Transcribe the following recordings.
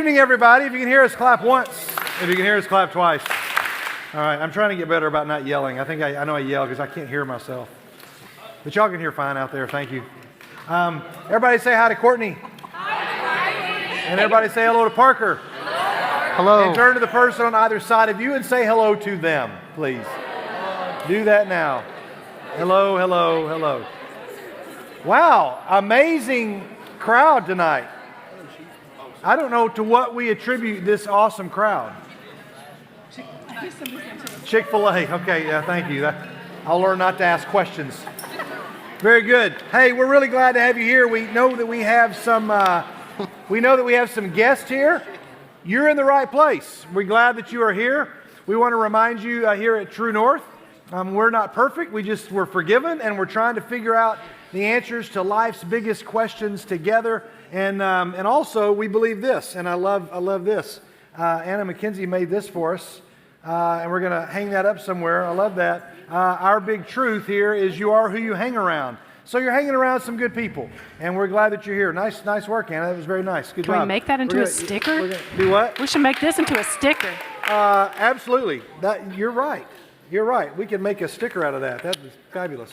evening, everybody. If you can hear us, clap once. If you can hear us, clap twice. All right, I'm trying to get better about not yelling. I think I know I yell because I can't hear myself. But y'all can hear fine out there. Thank you. Everybody say hi to Courtney. Hi. And everybody say hello to Parker. Hello. And turn to the person on either side of you and say hello to them, please. Do that now. Hello, hello, hello. Wow, amazing crowd tonight. I don't know to what we attribute this awesome crowd. Chick-fil-A. Okay, yeah, thank you. I'll learn not to ask questions. Very good. Hey, we're really glad to have you here. We know that we have some guests here. You're in the right place. We're glad that you are here. We want to remind you here at True North, we're not perfect. We're forgiven, and we're trying to figure out the answers to life's biggest questions together. And also, we believe this, and I love this. Anna McKenzie made this for us, and we're going to hang that up somewhere. I love that. Our big truth here is you are who you hang around. So you're hanging around some good people, and we're glad that you're here. Nice work, Anna. That was very nice. Good job. Can we make that into a sticker? Do what? We should make this into a sticker. Absolutely. You're right. You're right. We can make a sticker out of that. That was fabulous.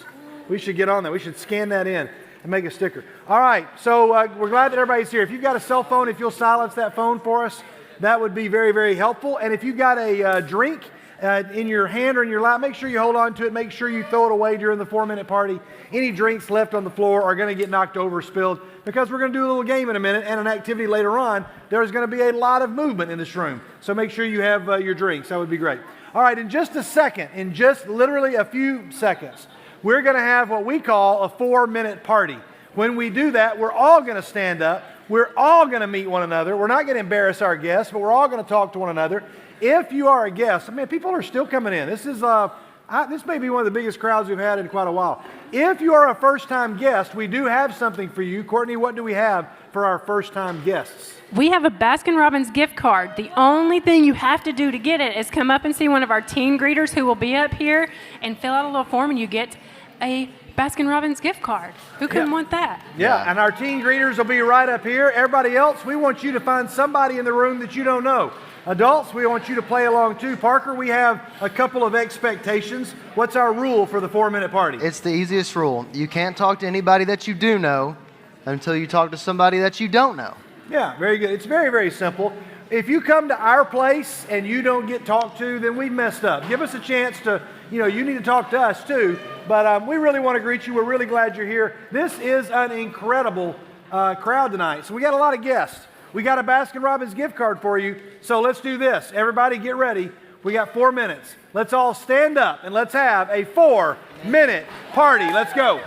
We should get on that. We should scan that in and make a sticker. All right. So we're glad that everybody's here. If you've got a cell phone, if you'll silence that phone for us, that would be very, very helpful. And if you've got a drink in your hand or in your lap, make sure you hold on to it. Make sure you throw it away during the 4-minute party. Any drinks left on the floor are going to get knocked over, spilled, because we're going to do a little game in a minute and an activity later on. There's going to be a lot of movement in this room. So make sure you have your drinks. That would be great. All right, in just a second, in just literally a few seconds, we're going to have what we call a 4-minute party. When we do that, we're all going to stand up. We're all going to meet one another. We're not going to embarrass our guests, but we're all going to talk to one another. If you are a guest, people are still coming in. This may be one of the biggest crowds we've had in quite a while. If you are a first-time guest, we do have something for you. Courtney, what do we have for our first-time guests? We have a Baskin-Robbins gift card. The only thing you have to do to get it is come up and see one of our teen greeters who will be up here and fill out a little form, and you get a Baskin-Robbins gift card. Who couldn't want that? Yeah, and our teen greeters will be right up here. Everybody else, we want you to find somebody in the room that you don't know. Adults, we want you to play along too. Parker, we have a couple of expectations. What's our rule for the 4-minute party? It's the easiest rule. You can't talk to anybody that you do know until you talk to somebody that you don't know. Yeah, very good. It's very, very simple. If you come to our place and you don't get talked to, then we've messed up. Give us a chance to, you need to talk to us too. But we really want to greet you. We're really glad you're here. This is an incredible crowd tonight. So we got a lot of guests. We got a Baskin-Robbins gift card for you. So let's do this. Everybody get ready. We got 4 minutes. Let's all stand up and let's have a 4-minute party. Let's go.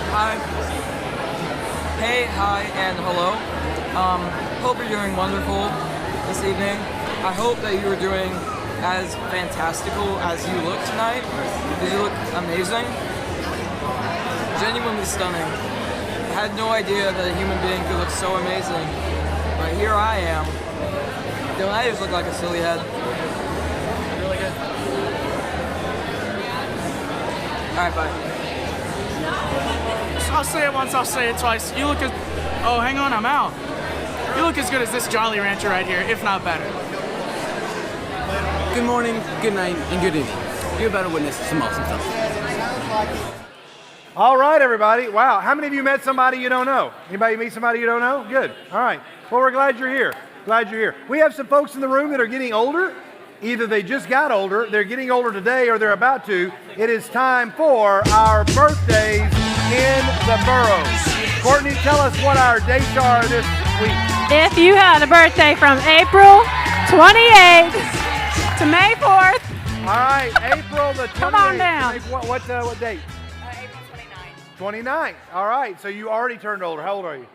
Hi. Hey, hi, and hello. Hope you're doing wonderful this evening. I hope that you are doing as fantastical as you look tonight, because you look amazing. Genuinely stunning. I had no idea that a human being could look so amazing, but here I am. Don't I just look like a silly head? Really good. Alright, bye. I'll say it once, I'll say it twice. You look as... Oh, hang on, I'm out. You look as good as this Jolly Rancher right here, if not better. Good morning, good night, and good evening. You're about to witness some awesome stuff. All right, everybody. Wow. How many of you met somebody you don't know? Anybody meet somebody you don't know? Good. All right. Well, we're glad you're here. Glad you're here. We have some folks in the room that are getting older. Either they just got older, they're getting older today, or they're about to. It is time for our birthdays in the boroughs. Courtney, tell us what our dates are this week. If you had a birthday from April 28th to May 4th. All right, April the 28th. Come on down. What date? April 29th. All right, so you already turned older. How old are you?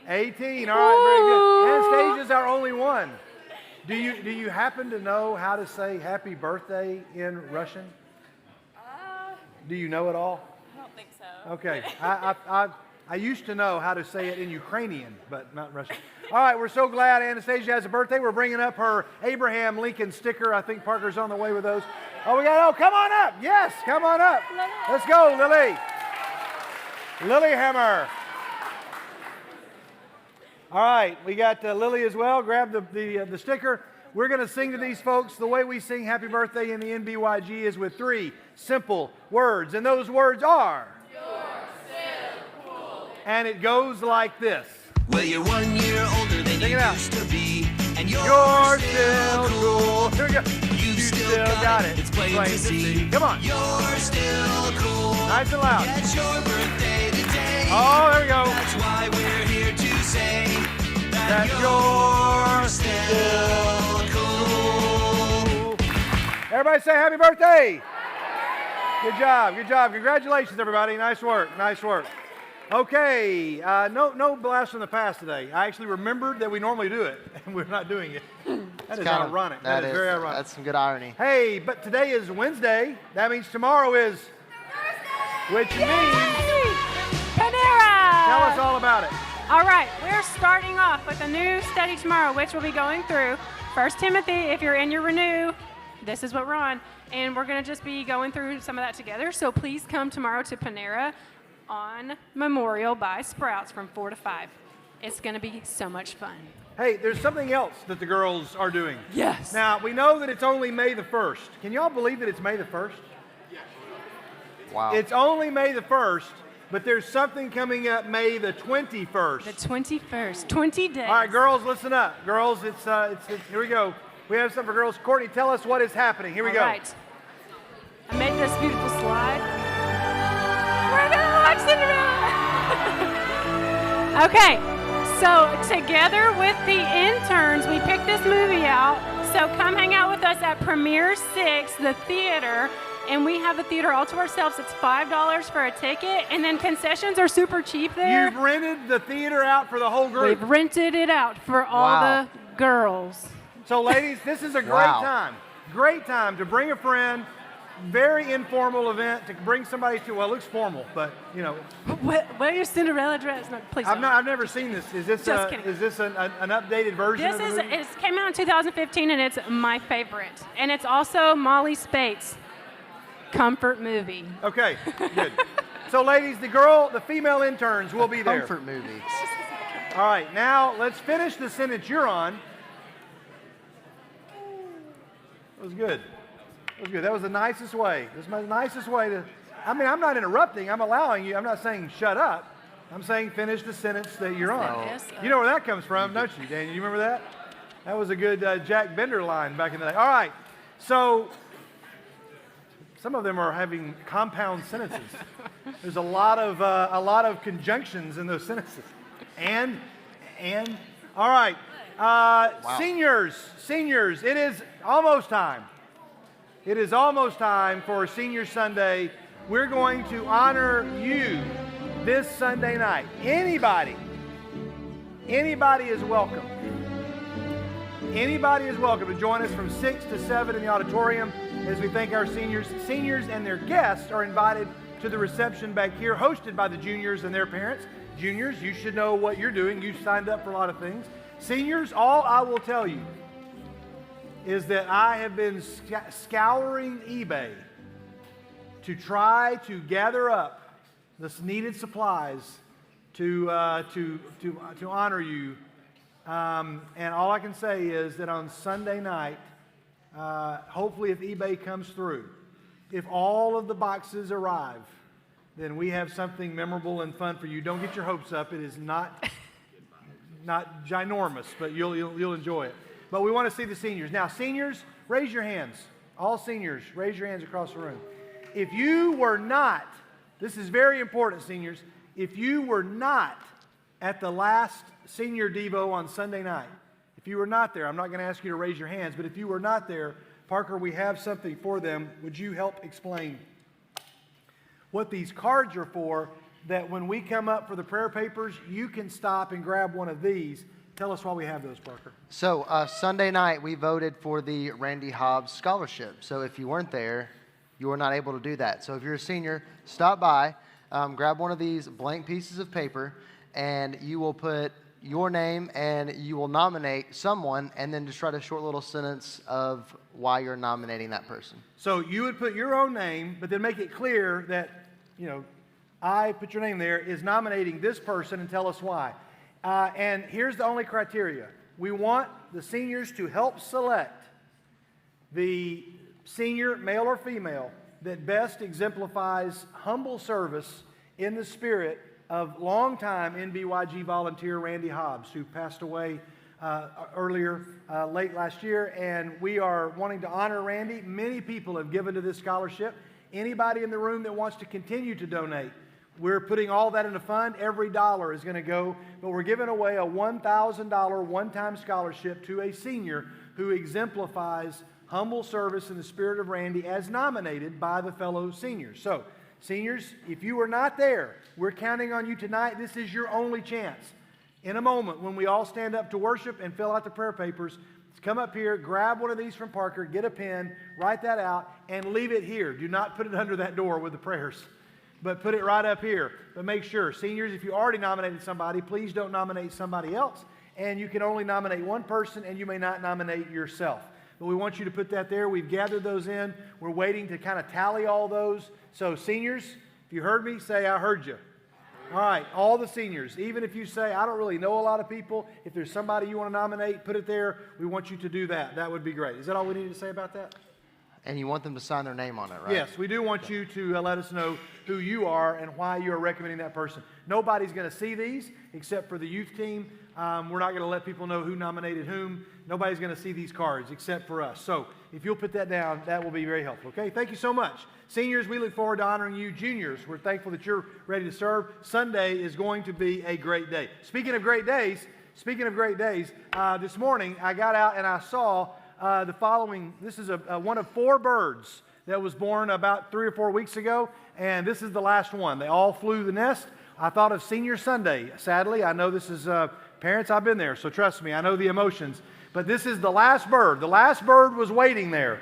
18. All right, Ooh. very good. Anastasia's our only one. Do you happen to know how to say happy birthday in Russian? Do you know it all? I don't think so. Okay. I used to know how to say it in Ukrainian, but not Russian. All right, we're so glad Anastasia has a birthday. We're bringing up her Abraham Lincoln sticker. I think Parker's on the way with those. Come on up. Yes, come on up. Let's go, Lily. Lilyhammer. All right, we got Lily as well. Grab the sticker. We're going to sing to these folks. The way we sing Happy Birthday in the NBYG is with 3 simple words, and those words are. You're still cool. And it goes like this. Well, you're 1 year older than you used to be, and you're still cool. Here we go. You've still got it. It's plain to see. Come on. You're still cool. Nice and loud. It's your birthday today. Oh, there we go. That's why we're here to say that you're still cool. Everybody say happy birthday. Good job. Good job. Congratulations, everybody. Nice work. Nice work. Okay, no blast from the past today. I actually remembered that we normally do it, and we're not doing it. That is ironic. That is very ironic. That's some good irony. Hey, but today is Wednesday. That means tomorrow is Thursday, which means Panera! Tell us all about it. All right, we're starting off with a new study tomorrow, which we'll be going through 1 Timothy. If you're in your Renew, this is what we're on. And we're going to just be going through some of that together. So please come tomorrow to Panera on Memorial by Sprouts from 4 to 5. It's going to be so much fun. Hey, there's something else that the girls are doing. Yes. Now, we know that it's only May the 1st. Can y'all believe that it's May the 1st? Wow. It's only May the 1st, but there's something coming up May the 21st. The 21st, 20 days. All right, girls, listen up. Girls, it's here we go. We have something for girls. Courtney, tell us what is happening. Here we go. All right. I made this beautiful slide. We're going to watch Cinderella. Okay, so together with the interns, we picked this movie out. So come hang out with us at Premiere 6, the theater. And we have the theater all to ourselves. It's $5 for a ticket. And then concessions are super cheap there. You've rented the theater out for the whole group. We've rented it out for all the girls. So, ladies, this is a great time. Great time to bring a friend. Very informal event to bring somebody to. Well, it looks formal, but you know. Wear your Cinderella dress. No, please. I've never seen this. Is this an updated version? This of the movie? It came out in 2015, and it's my favorite. And it's also Molly Spate's comfort movie. Okay, good. So, ladies, the female interns will be there. Comfort movie. All right, now let's finish the sentence you're on. That was good. That was good. That was the nicest way. This is my nicest way to. I mean, I'm not interrupting. I'm allowing you. I'm not saying shut up. I'm saying finish the sentence that you're on. Yes, you know where that comes from, don't you, Daniel? You remember that? That was a good Jack Bender line back in the day. All right. So some of them are having compound sentences. There's a lot of conjunctions in those sentences. And. All right. Seniors. It is almost time. It is almost time for Senior Sunday. We're going to honor you this Sunday night. Anybody is welcome. Anybody is welcome to join us from 6 to 7 in the auditorium as we thank our seniors. Seniors and their guests are invited to the reception back here, hosted by the juniors and their parents. Juniors, you should know what you're doing. You've signed up for a lot of things. Seniors, all I will tell you is that I have been scouring eBay to try to gather up the needed supplies to honor you. And all I can say is that on Sunday night, hopefully if eBay comes through, if all of the boxes arrive, then we have something memorable and fun for you. Don't get your hopes up. It is not ginormous, but you'll enjoy it. But we want to see the seniors. Now, seniors, raise your hands. All seniors, raise your hands across the room. If you were not, this is very important, seniors, if you were not at the last senior Devo on Sunday night, if you were not there, I'm not going to ask you to raise your hands, but if you were not there, Parker, we have something for them. Would you help explain what these cards are for, that when we come up for the prayer papers, you can stop and grab one of these. Tell us why we have those, Parker. So Sunday night, we voted for the Randy Hobbs Scholarship. So if you weren't there, you were not able to do that. So if you're a senior, stop by, grab one of these blank pieces of paper, and you will put your name and you will nominate someone, and then just write a short little sentence of why you're nominating that person. So you would put your own name, but then make it clear that, I put your name there, is nominating this person, and tell us why. And here's the only criteria. We want the seniors to help select the senior, male or female, that best exemplifies humble service in the spirit of longtime NBYG volunteer Randy Hobbs, who passed away late last year, and we are wanting to honor Randy. Many people have given to this scholarship. Anybody in the room that wants to continue to donate, we're putting all that in a fund. Every dollar is going to go, but we're giving away a $1,000 one-time scholarship to a senior who exemplifies humble service in the spirit of Randy as nominated by the fellow seniors. So, seniors, if you are not there, we're counting on you tonight. This is your only chance. In a moment, when we all stand up to worship and fill out the prayer papers, come up here, grab one of these from Parker, get a pen, write that out, and leave it here. Do not put it under that door with the prayers, but put it right up here. But make sure, seniors, if you already nominated somebody, please don't nominate somebody else. And you can only nominate one person, and you may not nominate yourself. But we want you to put that there. We've gathered those in. We're waiting to kind of tally all those. So seniors, if you heard me, say, I heard you. All right, all the seniors, even if you say, I don't really know a lot of people, if there's somebody you want to nominate, put it there. We want you to do that. That would be great. Is that all we need to say about that? And you want them to sign their name on it, right? Yes, we do want you to let us know who you are and why you are recommending that person. Nobody's going to see these except for the youth team. We're not going to let people know who nominated whom. Nobody's going to see these cards except for us. So if you'll put that down, that will be very helpful. Okay, thank you so much. Seniors, we look forward to honoring you. Juniors, we're thankful that you're ready to serve. Sunday is going to be a great day. Speaking of great days, this morning I got out and I saw the following. This is one of 4 birds that was born about 3 or 4 weeks ago, and this is the last one. They all flew the nest. I thought of Senior Sunday. Sadly, I know this is parents, I've been there, so trust me, I know the emotions. But this is the last bird. The last bird was waiting there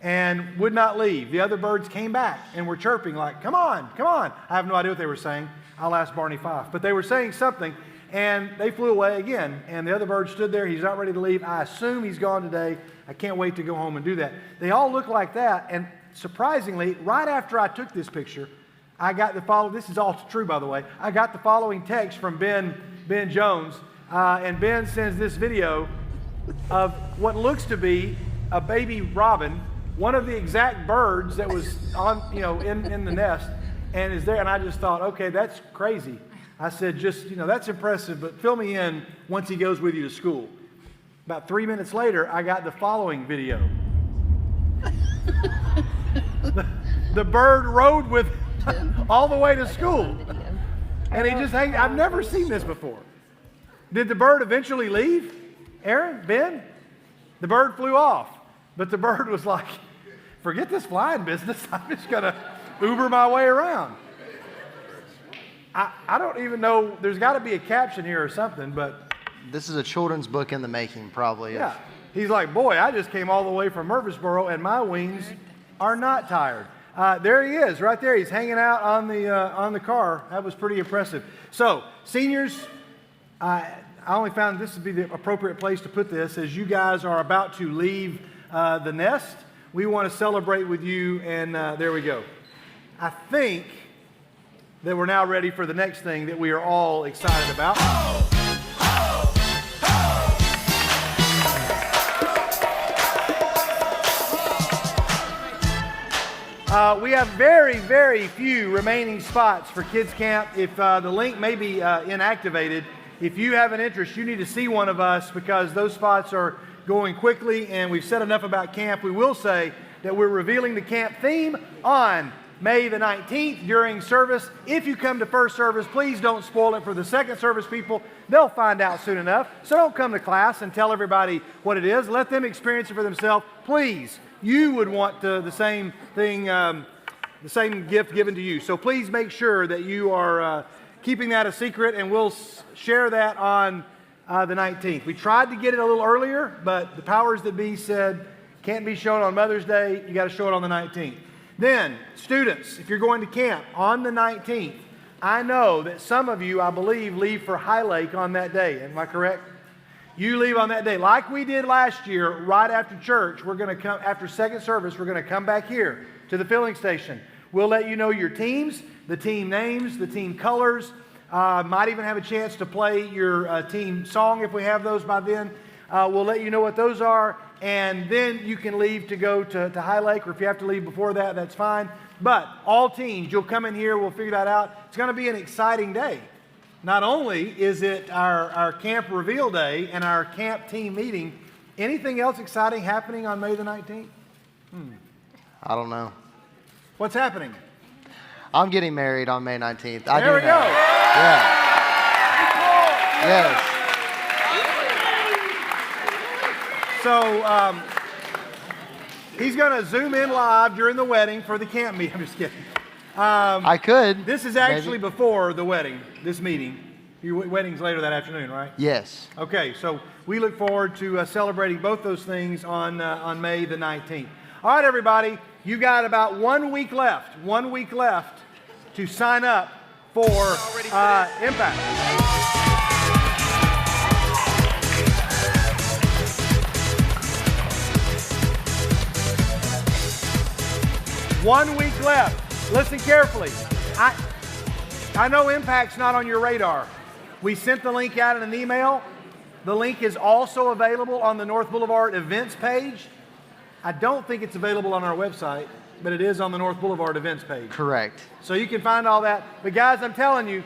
and would not leave. The other birds came back and were chirping like, come on, come on. I have no idea what they were saying. I'll ask Barney Fife. But they were saying something, and they flew away again. And the other bird stood there. He's not ready to leave. I assume he's gone today. I can't wait to go home and do that. They all look like that. And surprisingly, right after I took this picture, I got the following. This is all true, by the way. I got the following text from Ben Jones. And Ben sends this video of what looks to be a baby robin, one of the exact birds that was on, in the nest, and is there. And I just thought, okay, that's crazy. I said, that's impressive, but fill me in once he goes with you to school. About 3 minutes later, I got the following video. The bird rode with all the way to school. And he just hanged. I've never seen this before. Did the bird eventually leave? Aaron, Ben? The bird flew off. But the bird was like, forget this flying business. I'm just going to Uber my way around. I don't even know. There's got to be a caption here or something, but. This is a children's book in the making, probably. Yeah. He's like, boy, I just came all the way from Murfreesboro, and my wings are not tired. There he is, right there. He's hanging out on the car. That was pretty impressive. So, seniors, I only found this would be the appropriate place to put this. As you guys are about to leave the nest, we want to celebrate with you, and there we go. I think that we're now ready for the next thing that we are all excited about. We have very, very few remaining spots for Kids Camp. If the link may be inactivated, if you have an interest, you need to see one of us because those spots are going quickly, and we've said enough about camp. We will say that we're revealing the camp theme on May the 19th during service. If you come to first service, please don't spoil it for the second service people. They'll find out soon enough. So don't come to class and tell everybody what it is. Let them experience it for themselves. Please, you would want the same thing, the same gift given to you. So please make sure that you are keeping that a secret, and we'll share that on the 19th. We tried to get it a little earlier, but the powers that be said can't be shown on Mother's Day. You got to show it on the 19th. Then, students, if you're going to camp on the 19th, I know that some of you, I believe, leave for High Lake on that day. Am I correct? You leave on that day. Like we did last year, right after church, we're going to come, after second service, we're going to come back here to the filling station. We'll let you know your teams, the team names, the team colors, Might even have a chance to play your team song if we have those by then. We'll let you know what those are, and then you can leave to go to High Lake, or if you have to leave before that, that's fine. But all teams, you'll come in here, we'll figure that out. It's going to be an exciting day. Not only is it our camp reveal day and our camp team meeting, anything else exciting happening on May the 19th? I don't know. What's happening? I'm getting married on May 19th. There we go. Yeah. Yes. So he's going to zoom in live during the wedding for the camp meeting. I'm just kidding. I could. This is actually maybe. before the wedding, this meeting. Your wedding's later that afternoon, right? Yes. Okay, so we look forward to celebrating both those things on May the 19th. All right, everybody, you got about 1 week left. 1 week left to sign up for Impact. 1 week left. Listen carefully. I know Impact's not on your radar. We sent the link out in an email. The link is also available on the North Boulevard events page. I don't think it's available on our website, but it is on the North Boulevard events page. Correct. So you can find all that. But guys, I'm telling you,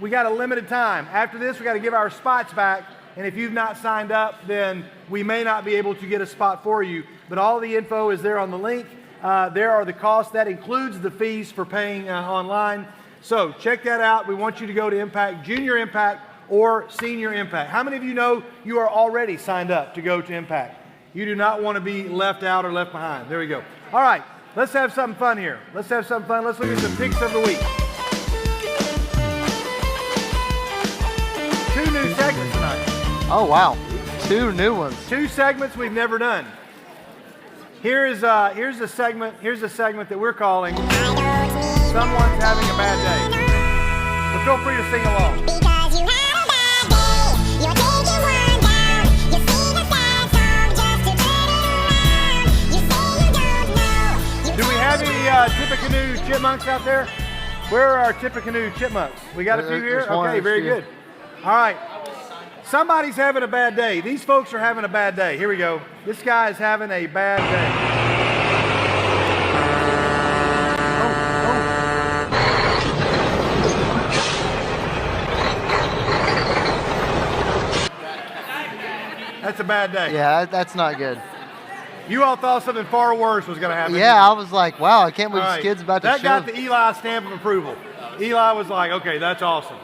we got a limited time. After this, we got to give our spots back. And if you've not signed up, then we may not be able to get a spot for you. But all the info is there on the link. There are the costs. That includes the fees for paying online. So check that out. We want you to go to Impact, Junior Impact, or Senior Impact. How many of you know you are already signed up to go to Impact? You do not want to be left out or left behind. There we go. All right, let's have something fun here. Let's have something fun. Let's look at some picks of the week. 2 new segments tonight. Oh, wow. 2 new ones. 2 segments we've never done. Here's a segment that we're calling Someone's Having a Bad Day. So feel free to sing along. Because you had a bad day, you're taking one down. You sing a sad song just to turn it around. You say you don't know. Do we have any Tippecanoe chipmunks out there? Where are our Tippecanoe chipmunks? We got a few here? There's one, Okay, very there's good. All right. Somebody's having a bad day. These folks are having a bad day. Here we go. This guy is having a bad day. That's a bad day. Yeah, that's not good. You all thought something far worse was going to happen. Yeah, I was like, wow, I can't believe All this right. kid's about to That show. got the Eli stamp of approval. Eli was like, okay, that's awesome.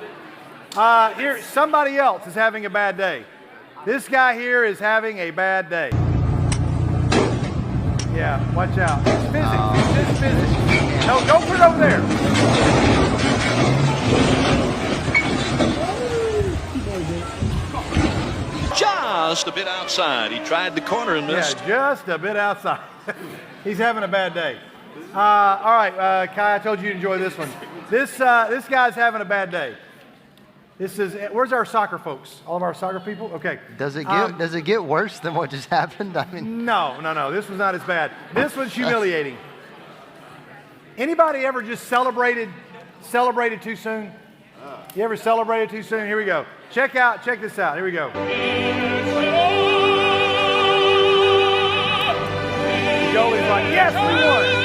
Here, somebody else is having a bad day. This guy here is having a bad day. Yeah, watch out. It's physics. It's just physics. No, don't put it over there. Just a bit outside. He tried the corner and missed. Yeah, just a bit outside. He's having a bad day. All right, Kai, I told you to enjoy this one. This guy's having a bad day. This is, where's our soccer folks? All of our soccer people? Okay. Does it get worse than what just happened? I mean, No. This one's not as bad. This one's humiliating. Anybody ever just celebrated too soon? You ever celebrated too soon? Here we go. Check this out. Here we go. The goalie's like, yes, we won.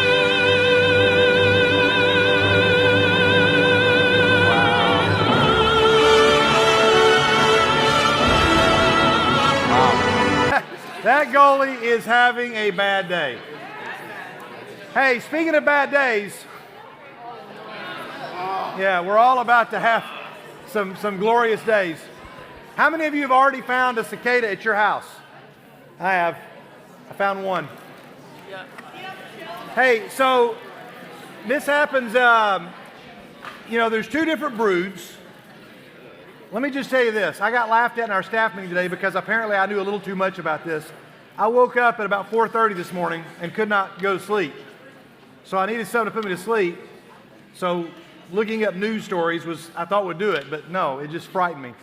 That goalie is having a bad day. Hey, speaking of bad days, yeah, we're all about to have some glorious days. How many of you have already found a cicada at your house? I have. I found one. Hey, so this happens, there's 2 different broods. Let me just tell you this. I got laughed at in our staff meeting today because apparently I knew a little too much about this. I woke up at about 4:30 this morning and could not go to sleep. So I needed something to put me to sleep. So looking up news stories I thought would do it, but no, it just frightened me.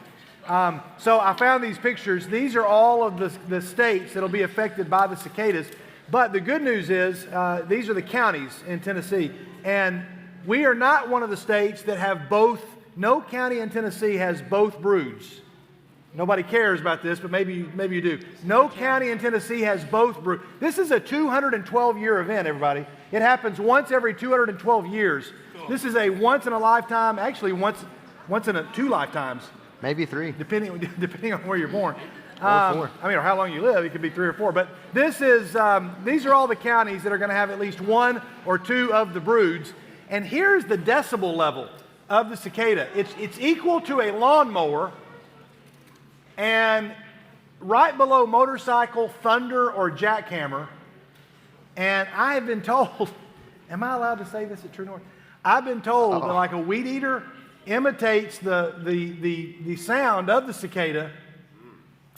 So I found these pictures. These are all of the states that will be affected by the cicadas. But the good news is these are the counties in Tennessee. And we are not one of the states that have both no county in Tennessee has both broods. Nobody cares about this, but maybe you do. No county in Tennessee has both broods. This is a 212-year event, everybody. It happens once every 212 years. This is a once in a lifetime, actually once in two lifetimes. Maybe 3. Depending on where you're born. Or 4. Or how long you live. It could be 3 or 4. But this is these are all the counties that are going to have at least 1 or 2 of the broods. And here's the decibel level of the cicada. It's equal to a lawnmower, and right below motorcycle, thunder, or jackhammer. And I have been told, am I allowed to say this at True North? I've been told that like a weed eater imitates the sound of the cicada.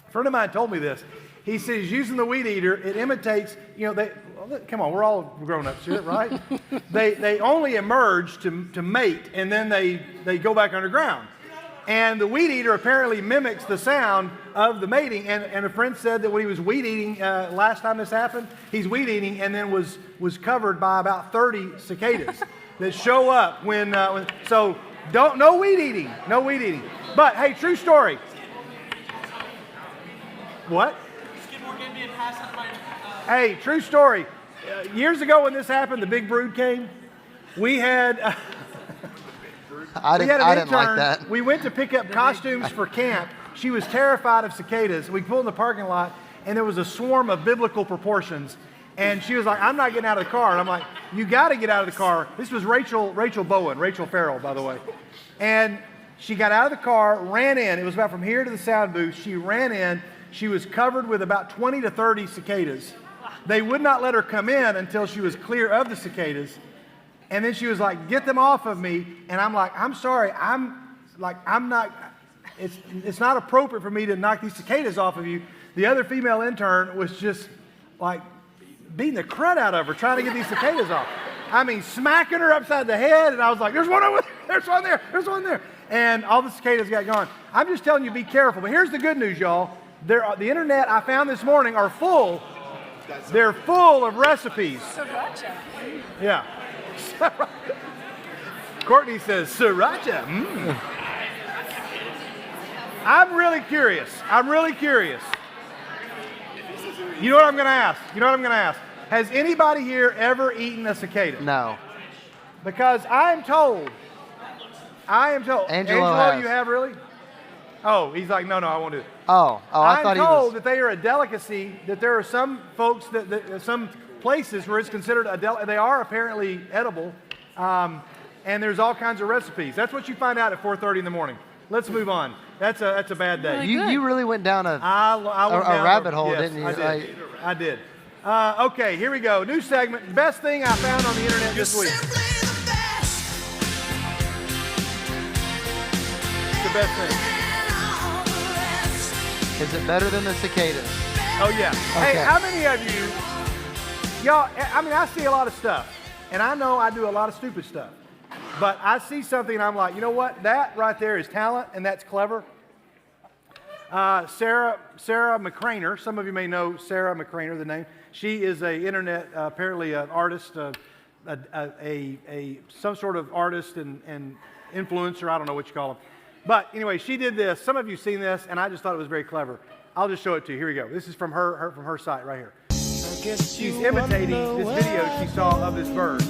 A friend of mine told me this. He says using the weed eater, it imitates, come on, we're all grown-ups here, right? they only emerge to mate, and then they go back underground. And the weed eater apparently mimics the sound of the mating. And a friend said that when he was weed eating last time this happened, he's weed eating and then was covered by about 30 cicadas that show up when so no weed eating. But hey, true story. What? Hey, true story. Years ago when this happened, the big brood came. We had. I didn't like that. We went to pick up costumes for camp. She was terrified of cicadas. We pulled in the parking lot, and there was a swarm of biblical proportions. And she was like, I'm not getting out of the car. And I'm like, you got to get out of the car. This was Rachel Bowen, Rachel Farrell, by the way. And she got out of the car, ran in. It was about from here to the sound booth. She ran in. She was covered with about 20 to 30 cicadas. They would not let her come in until she was clear of the cicadas. And then she was like, get them off of me. And I'm like, I'm sorry. It's not appropriate for me to knock these cicadas off of you. The other female intern was just like beating the crud out of her, trying to get these cicadas off. I mean, smacking her upside the head. And I was like, there's one over there. There's one there. There's one there. And all the cicadas got gone. I'm just telling you, be careful. But here's the good news, y'all. The internet I found this morning are full. They're full of recipes. Sriracha. Yeah. Courtney says, sriracha. I'm really curious. You know what I'm going to ask? Has anybody here ever eaten a cicada? No. Because I am told. Angelo, you have really? Oh, he's like, no, I won't do it. I thought he was. I'm told that they are a delicacy, that there are some folks, some places where it's considered a delicacy. They are apparently edible, and there's all kinds of recipes. That's what you find out at 4:30 in the morning. Let's move on. That's a bad day. You really went down a rabbit hole, yes, didn't you? I did. Okay, here we go. New segment. Best thing I found on the internet this week. The best thing. Is it better than the cicadas? Oh, yeah. Okay. Hey, how many of y'all, I mean, I see a lot of stuff, and I know I do a lot of stupid stuff, but I see something and I'm like, you know what? That right there is talent, and that's clever. Sarah McCraner, some of you may know Sarah McCraner, the name. She is apparently an artist, some sort of artist and influencer, I don't know what you call them. But anyway, she did this. Some of you have seen this, and I just thought it was very clever. I'll just show it to you. Here we go. This is from her site right here. She's imitating this video she saw of this bird.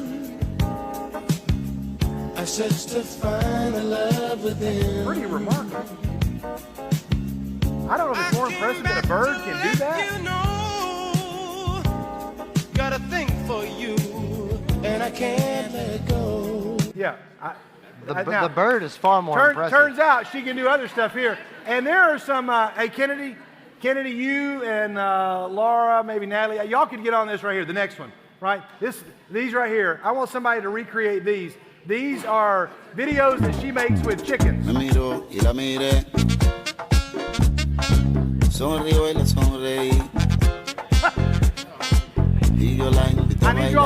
I searched to find a love within. Pretty remarkable. I don't know if it's more impressive that a bird can do that. You know, got a thing for you, and I can't let go. Yeah. The bird is far more impressive. Turns out she can do other stuff here. And there are some, hey, Kennedy, you and Laura, maybe Natalie, y'all could get on this right here, the next one, right? These right here, I want somebody to recreate these. These are videos that she makes with chickens. I need y'all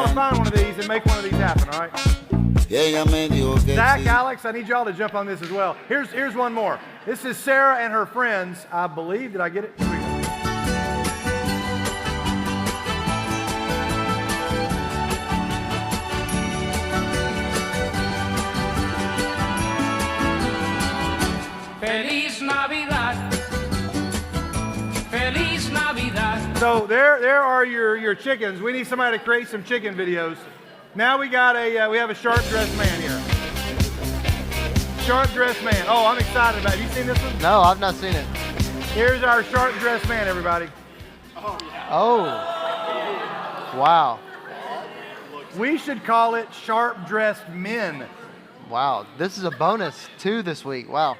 to find one of these and make one of these happen, all right? Zach, Alex, I need y'all to jump on this as well. Here's one more. This is Sarah and her friends, I believe. Did I get it? Here we go. So there are your chickens. We need somebody to create some chicken videos. Now we got we have a sharp dressed man here. Sharp dressed man. Oh, I'm excited about it. Have you seen this one? No, I've not seen it. Here's our sharp dressed man, everybody. Oh. Wow. We should call it sharp dressed men. Wow. This is a bonus too this week. Wow.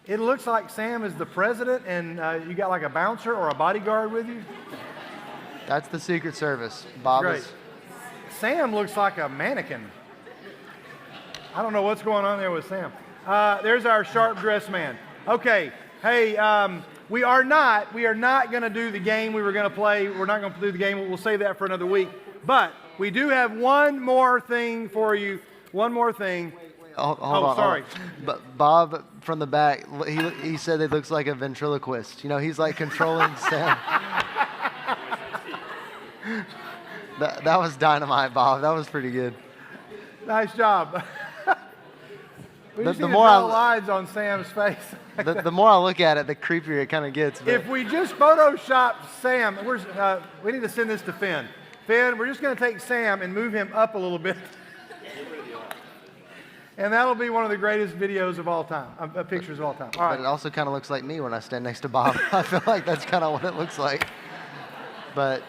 It looks like Sam is the president and you got like a bouncer or a bodyguard with you. That's the Secret Service. Bob Great. is. Sam looks like a mannequin. I don't know what's going on there with Sam. There's our sharp dressed man. Okay. Hey, we are not going to do the game we were going to play. We're not going to do the game. We'll save that for another week. But we do have one more thing for you. One more thing. Hold on, sorry. But Bob from the back, he said it looks like a ventriloquist. You know, he's like controlling Sam. That was dynamite, Bob. That was pretty good. Nice job. We just The need to more draw I- lines on Sam's face. The more I look at it, the creepier it kind of gets. But If we just Photoshop Sam, we need to send this to Finn. Finn, we're just going to take Sam and move him up a little bit. And that'll be one of the greatest videos of all time, pictures of all time. All But it right. also kind of looks like me when I stand next to Bob. I feel like that's kind of what it looks like. But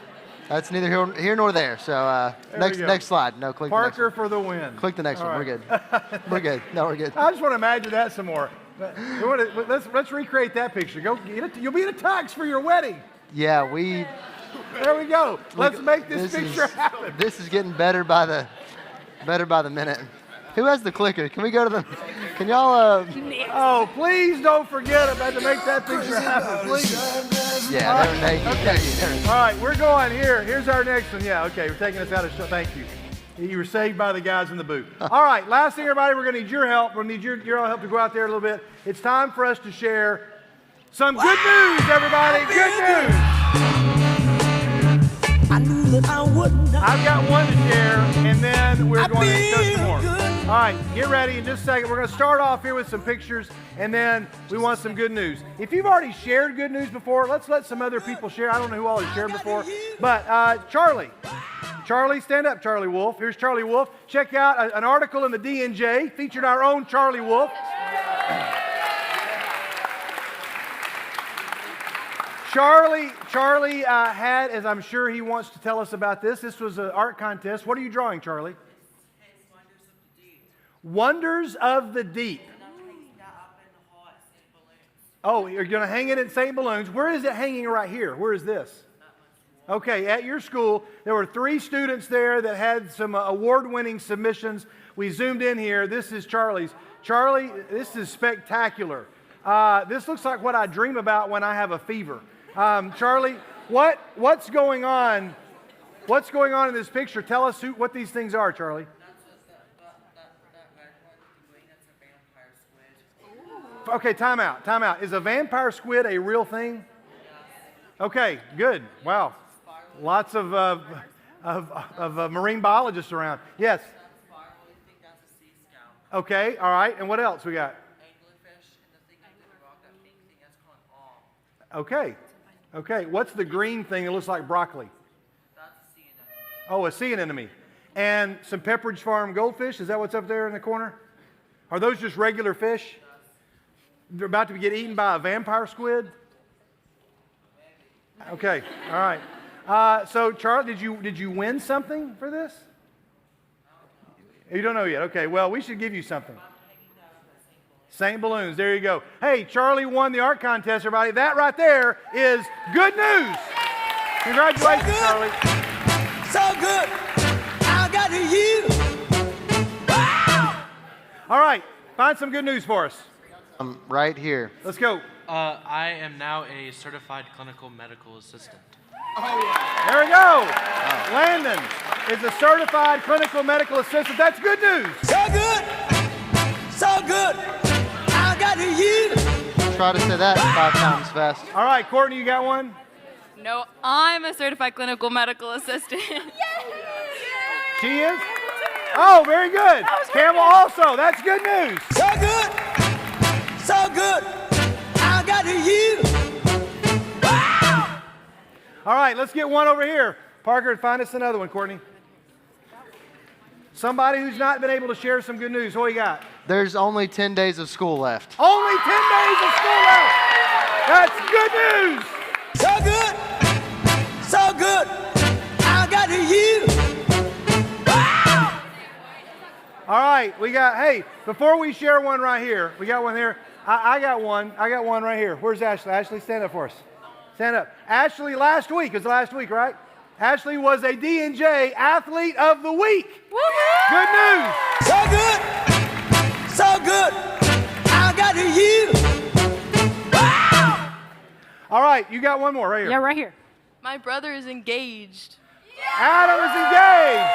that's neither here nor there. So There we go. next slide. No, click the next Parker one. for the win. Click the next All one. right. We're good. We're good. No, we're good. I just want to imagine that some more. Let's recreate that picture. You'll be in a tux for your wedding. Yeah, There we go. Let's make this is- picture happen. This is getting better by the minute. Who has the clicker? Can we go to the? Can y'all? Oh, please don't forget about to make that picture happen, please. Yeah, there you go. All right, we're going here. Here's our next one. Yeah, okay, we're taking us out of show. Thank you. You were saved by the guys in the booth. All right, last thing, everybody, we're going to need your help. We're going to need your help to go out there a little bit. It's time for us to share some good news, everybody. Good news. I knew that I would not. I've got one to share, and then we're going to show some more. All right, get ready in just a second. We're going to start off here with some pictures, and then we want some good news. If you've already shared good news before, let's let some other people share. I don't know who all has shared before, but Charlie, stand up, Charlie Wolf. Here's Charlie Wolf. Check out an article in the D&J featured our own Charlie Wolf. Charlie had, as I'm sure he wants to tell us about this was an art contest. What are you drawing, Charlie? Wonders of the Deep. Oh, you're going to hang it in St. Balloons. Where is it hanging right here? Where is this? Okay, at your school, there were 3 students there that had some award-winning submissions. We zoomed in here. This is Charlie's. Charlie, this is spectacular. This looks like what I dream about when I have a fever. Charlie, what's going on? What's going on in this picture? Tell us what these things are, Charlie. Okay, time out. Is a vampire squid a real thing? Okay, good. Wow. Lots of marine biologists around. Yes. Okay, all right. And what else we got? Okay. What's the green thing that looks like broccoli? Oh, a sea anemone. And some Pepperidge Farm goldfish. Is that what's up there in the corner? Are those just regular fish? They're about to get eaten by a vampire squid? Okay, all right. So, Charlie, did you win something for this? You don't know yet. Okay, well, we should give you something. St. Balloons, there you go. Hey, Charlie won the art contest, everybody. That right there is good news. Congratulations, Charlie. So good. I got you. Wow. All right, find some good news for us. Right here. Let's go. I am now a certified clinical medical assistant. There we go. Landon is a certified clinical medical assistant. That's good news. So good. So good. I got you. Try to say that 5 times fast. All right, Courtney, you got one? No, I'm a certified clinical medical assistant. She is? Oh, very good. Campbell also. That's good news. So good. So good. I got you. Wow. All right, let's get one over here. Parker, find us another one, Courtney. Somebody who's not been able to share some good news. What do you got? There's only 10 days of school left. Only 10 days of school left. That's good news. So good, so good. I got you. Wow! All right, we got, hey, before we share one right here, we got one here. I got one right here. Where's Ashley? Ashley, stand up for us. Stand up. Ashley, last week, it was last week, right? Ashley was a D&J Athlete of the Week. Woo-hoo! Good news. So good, so good. I got you. Wow! All right, you got one more right here. Yeah, right here. My brother is engaged. Adam is engaged.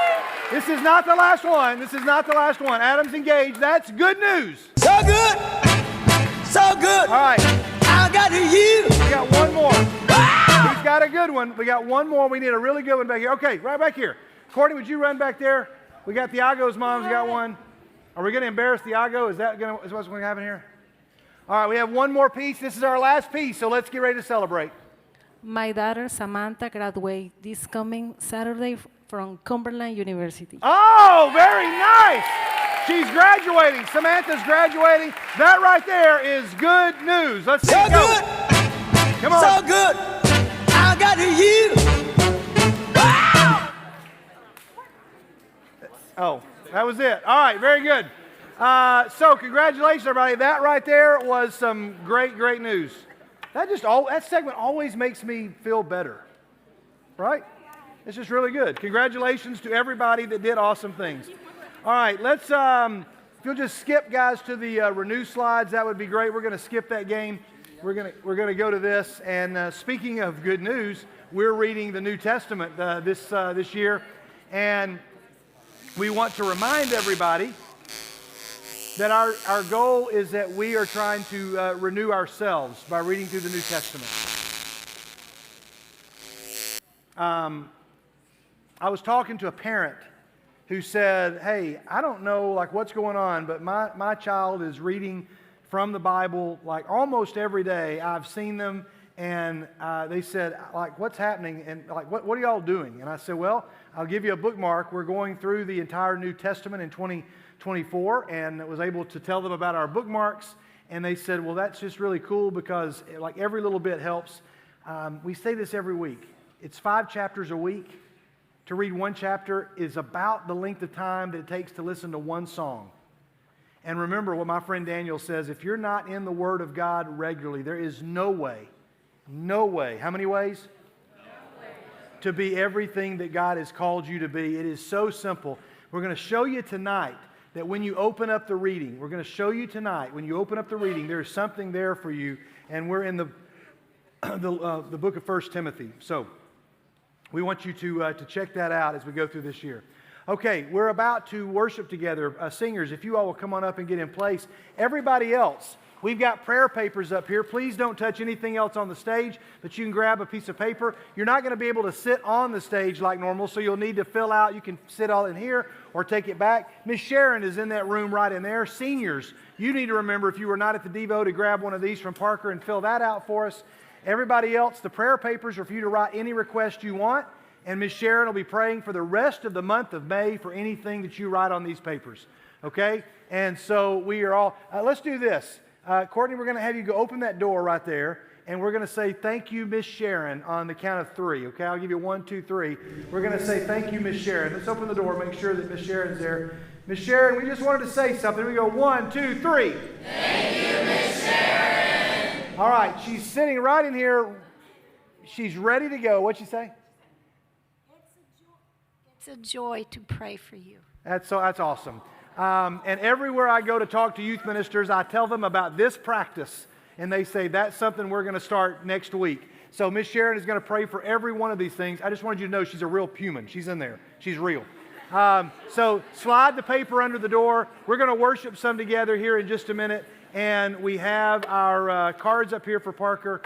This is not the last one. This is not the last one. Adam's engaged. That's good news. So good, so good. All right. I got you. We got one more. Wow! Who's got a good one? We got one more. We need a really good one back here. Okay, right back here. Courtney, would you run back there? We got Thiago's mom's got one. Are we going to embarrass Thiago? Is what's going to happen here? All right, we have one more piece. This is our last piece, so let's get ready to celebrate. My daughter Samantha graduates this coming Saturday from Cumberland University. Oh, very nice. She's graduating. Samantha's graduating. That right there is good news. Let's see it go. Good. Come on. So good. I got you. Wow! Oh, that was it. All right, very good. So congratulations, everybody. That right there was some great, great news. That segment always makes me feel better, right? It's just really good. Congratulations to everybody that did awesome things. All right, let's, if you'll just skip, guys, to the renew slides, that would be great. We're going to skip that game. We're going to go to this. And speaking of good news, we're reading the New Testament this year. And we want to remind everybody that our goal is that we are trying to renew ourselves by reading through the New Testament. I was talking to a parent who said, hey, I don't know like what's going on, but my child is reading from the Bible like almost every day. I've seen them, and they said, like, what's happening? And like, what are y'all doing? And I said, well, I'll give you a bookmark. We're going through the entire New Testament in 2024, and I was able to tell them about our bookmarks. And they said, well, that's just really cool because like every little bit helps. We say this every week. It's 5 chapters a week. To read one chapter is about the length of time that it takes to listen to one song. And remember what my friend Daniel says, if you're not in the Word of God regularly, there is no way, how many ways? To be everything that God has called you to be. It is so simple. We're going to show you tonight that when you open up the reading, when you open up the reading, there's something there for you. And we're in the book of 1 Timothy. So we want you to check that out as we go through this year. Okay, we're about to worship together. Singers, if you all will come on up and get in place. Everybody else, we've got prayer papers up here. Please don't touch anything else on the stage, but you can grab a piece of paper. You're not going to be able to sit on the stage like normal, so you'll need to fill out. You can sit all in here or take it back. Miss Sharon is in that room right in there. Seniors, you need to remember if you were not at the Devo to grab one of these from Parker and fill that out for us. Everybody else, the prayer papers are for you to write any request you want. And Miss Sharon will be praying for the rest of the month of May for anything that you write on these papers. Okay? And so we are all, let's do this. Courtney, we're going to have you go open that door right there. And we're going to say, thank you, Miss Sharon, on the count of 3. Okay? I'll give you 1, 2, 3. We're going to say, thank you, Miss Sharon. Let's open the door, make sure that Miss Sharon's there. Miss Sharon, we just wanted to say something. We go, 1, 2, 3. Thank you, Miss Sharon. All right. She's sitting right in here. She's ready to go. What'd she say? It's a joy to pray for you. That's awesome. And everywhere I go to talk to youth ministers, I tell them about this practice. And they say, that's something we're going to start next week. So Miss Sharon is going to pray for every one of these things. I just wanted you to know she's a real human. She's in there. She's real. So slide the paper under the door. We're going to worship some together here in just a minute. And we have our cards up here for Parker.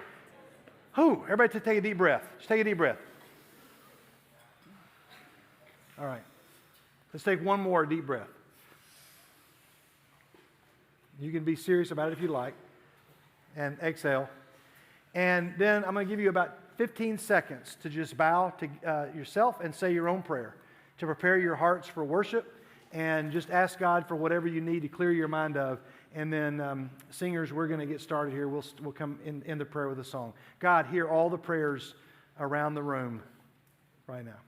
Everybody take a deep breath. Just take a deep breath. All right. Let's take one more deep breath. You can be serious about it if you like. And exhale. And then I'm going to give you about 15 seconds to just bow to yourself and say your own prayer to prepare your hearts for worship, and just ask God for whatever you need to clear your mind of. And then singers, we're going to get started here. We'll come in the prayer with a song. God, hear all the prayers around the room right now.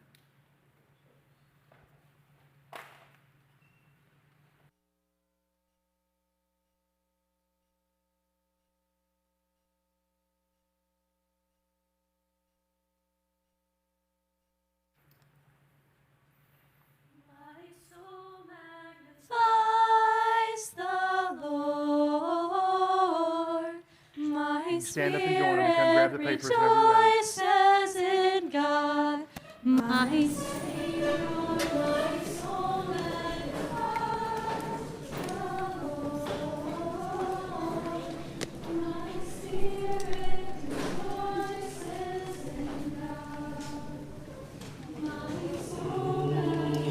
Stand up and join them. Come grab the papers whenever you're ready. Rejoices in God, my Savior, my soul magnifies the Lord. My spirit rejoices in God, my soul magnifies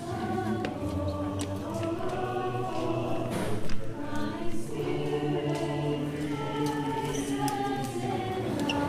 the Lord. My spirit rejoices in God.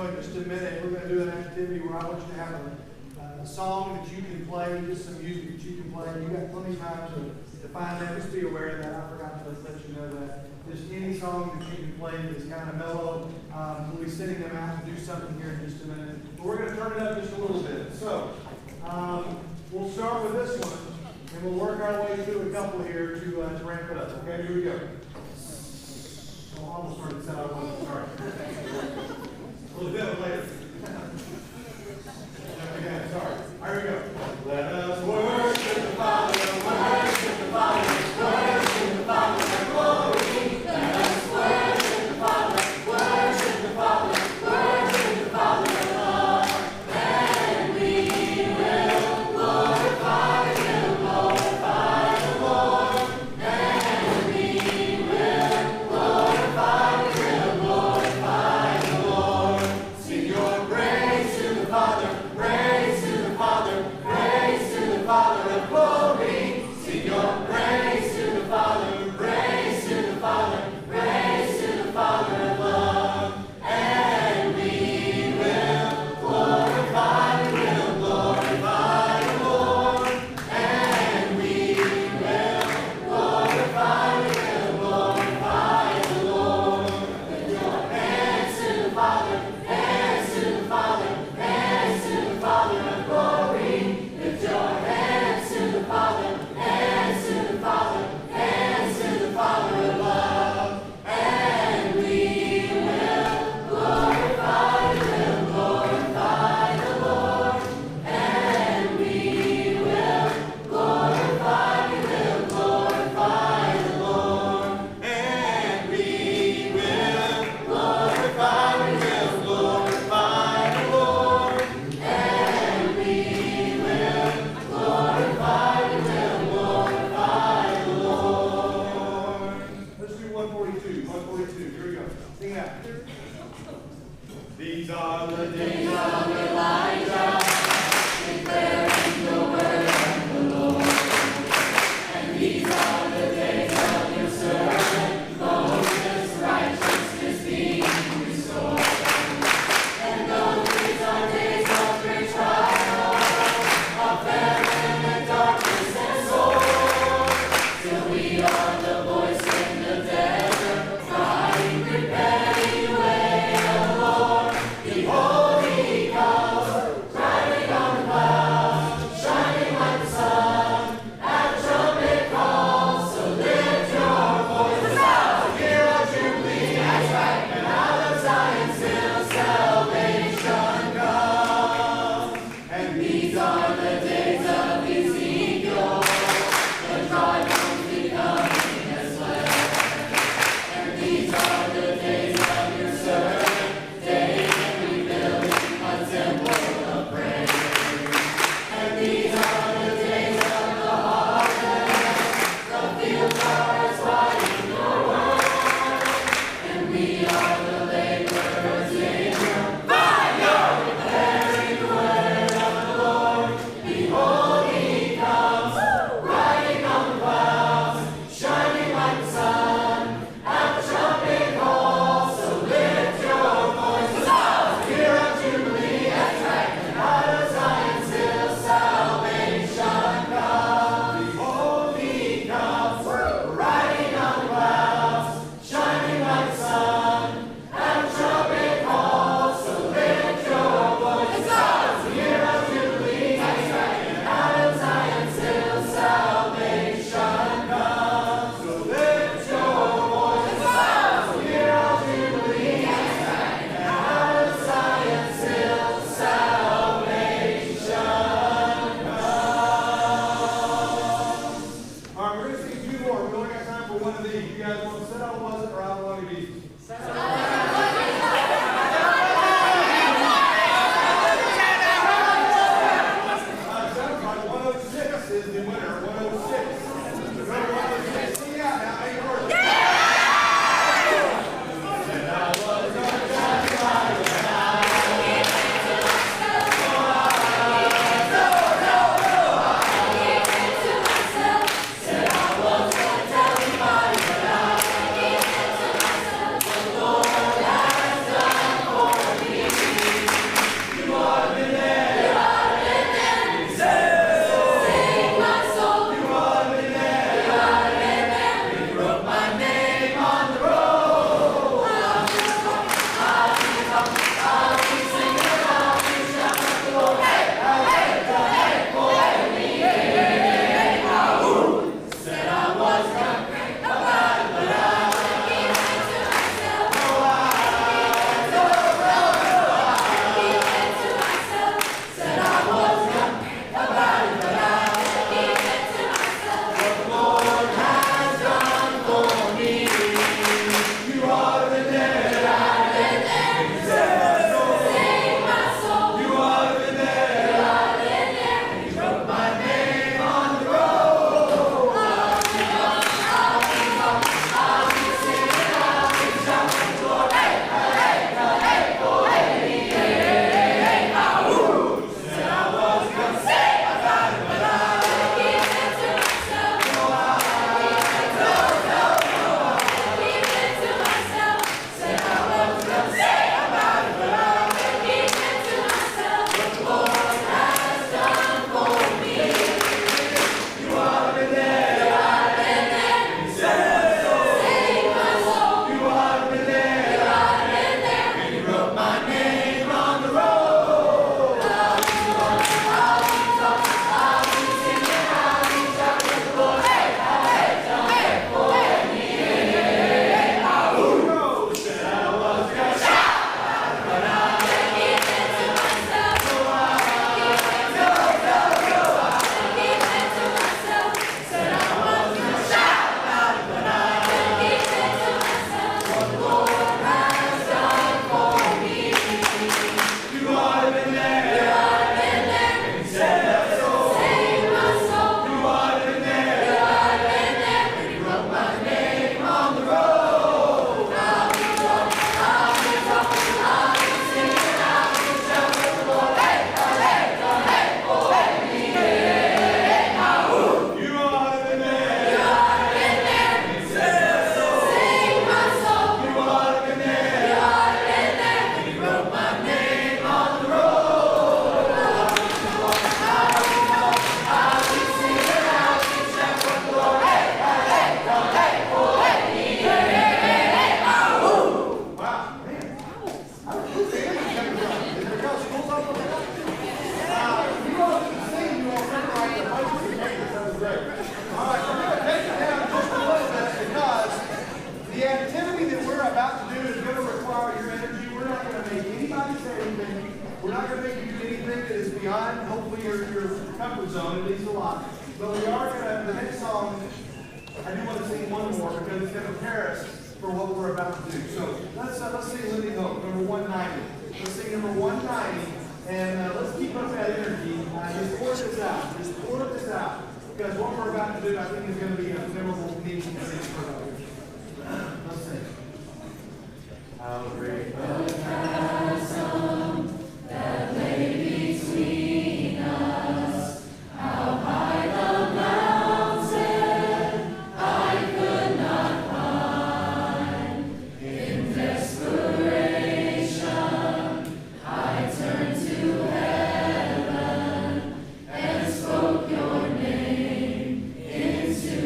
in just a minute. We're going to do an activity where I want you to have a song that you can play, just some music that you can play. You've got plenty of time to find that. Just be aware of that. I forgot to let you know that. Just any song that you can play that's kind of mellow. We'll be sending them out to do something here in just a minute. But we're going to turn it up just a little bit. So, we'll start with this one, and we'll work our way through a couple here to ramp it up. Okay, here we go. I'll almost start this out. Sorry. A little bit later. Again, sorry. Here we go. Let us worship the Father, worship the Father, worship the Father with glory. Let us worship the Father, worship the Father, worship the Father with love. And we will glorify Him, glorify the Lord. And we will glorify Him, glorify the Lord. Sing your praise to the Father, praise to the Father, praise to the Father of glory. Sing your praise to the Father, praise to the Father, praise to the Father of love. And we will glorify the Lord. And we will glorify the Lord. Lift your hands to the Father, hands to the Father, hands to the Father of glory. Lift your hands to the Father, hands to the Father, hands to the Father of love. And we will glorify Him, glorify the Lord. And we will glorify Him, glorify the Lord. And we will glorify Him, glorify the Lord. And we will glorify Him, glorify the Lord. Let's do 142. 142. Here we go. Sing out. These are the days of Elijah, declaring the word of the Lord. And these are the days of your servant Moses, righteousness being restored. And though these are days of great trial, of famine and darkness and sorrow, still we are the voice in the desert, crying, prepare ye the way of the Lord. Behold, He We're not going to make you do anything that is beyond, hopefully, your comfort zone, at least a lot. But we are going to, the next song, I do want to sing one more because it's going to prepare us for what we're about to do. So let's sing Living Hope, number 190. Let's sing number 190, and let's keep up that energy. Just pour this out. Just pour this out. Because what we're about to do, I think, is going to be a memorable meeting for us. Let's sing. How great the chasm that lay between us, how high the mountain I could not climb. In desperation, I turned to heaven and spoke your name into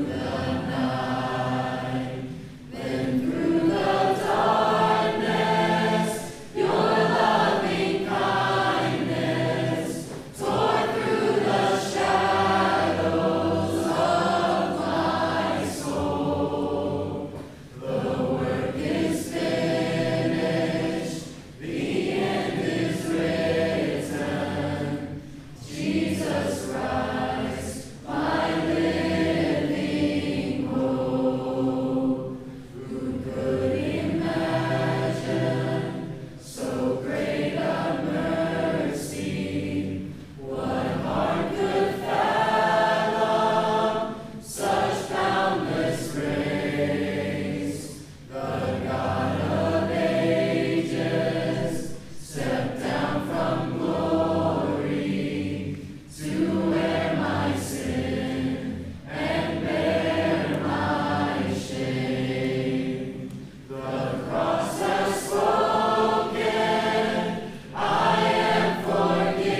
the night. Then through the darkness, your loving kindness tore through the shadows of my soul. The work is finished, the end is written. Jesus Christ, my living hope. Who could imagine so great a mercy? What heart could fathom such boundless grace? The God of ages stepped down from glory to wear my sin and bear my shame. The cross has spoken, I am forgiven.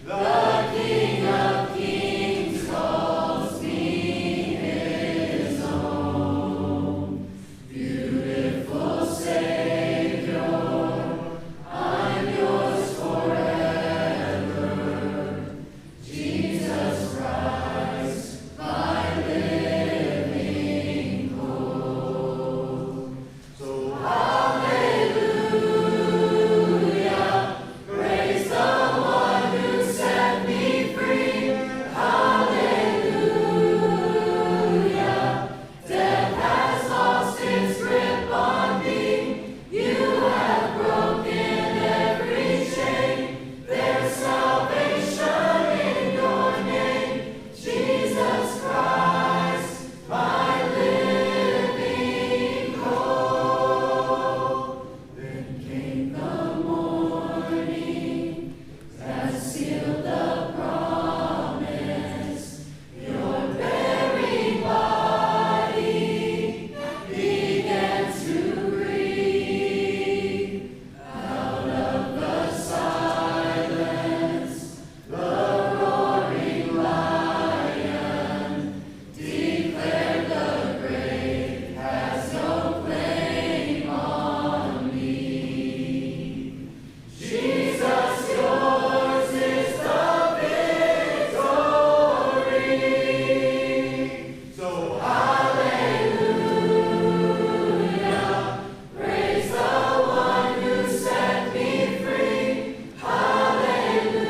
The King of Kings calls me his own. Beautiful Savior, I'm yours forever. Jesus Christ, my living hope. So hallelujah, praise the one who set me free. Hallelujah, death has lost its grip on me. You have broken every chain. There's salvation in your name, Jesus Christ, my living hope. Then came the morning that sealed the promise. Your very body began to breathe. Out of the silence, the roaring lion declared the grave has no claim on me. Jesus, yours is the victory. So hallelujah, praise the one who set me free. Hallelujah,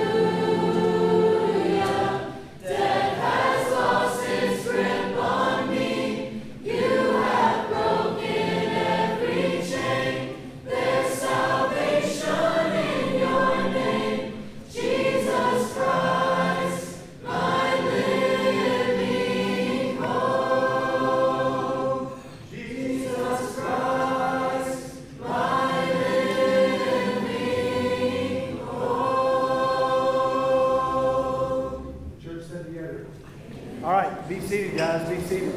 death has lost its grip on me. You have broken every chain. There's salvation in your name, Jesus Christ, my living hope. Jesus Christ, my living hope. Church said together. All right, be seated, guys. Be seated.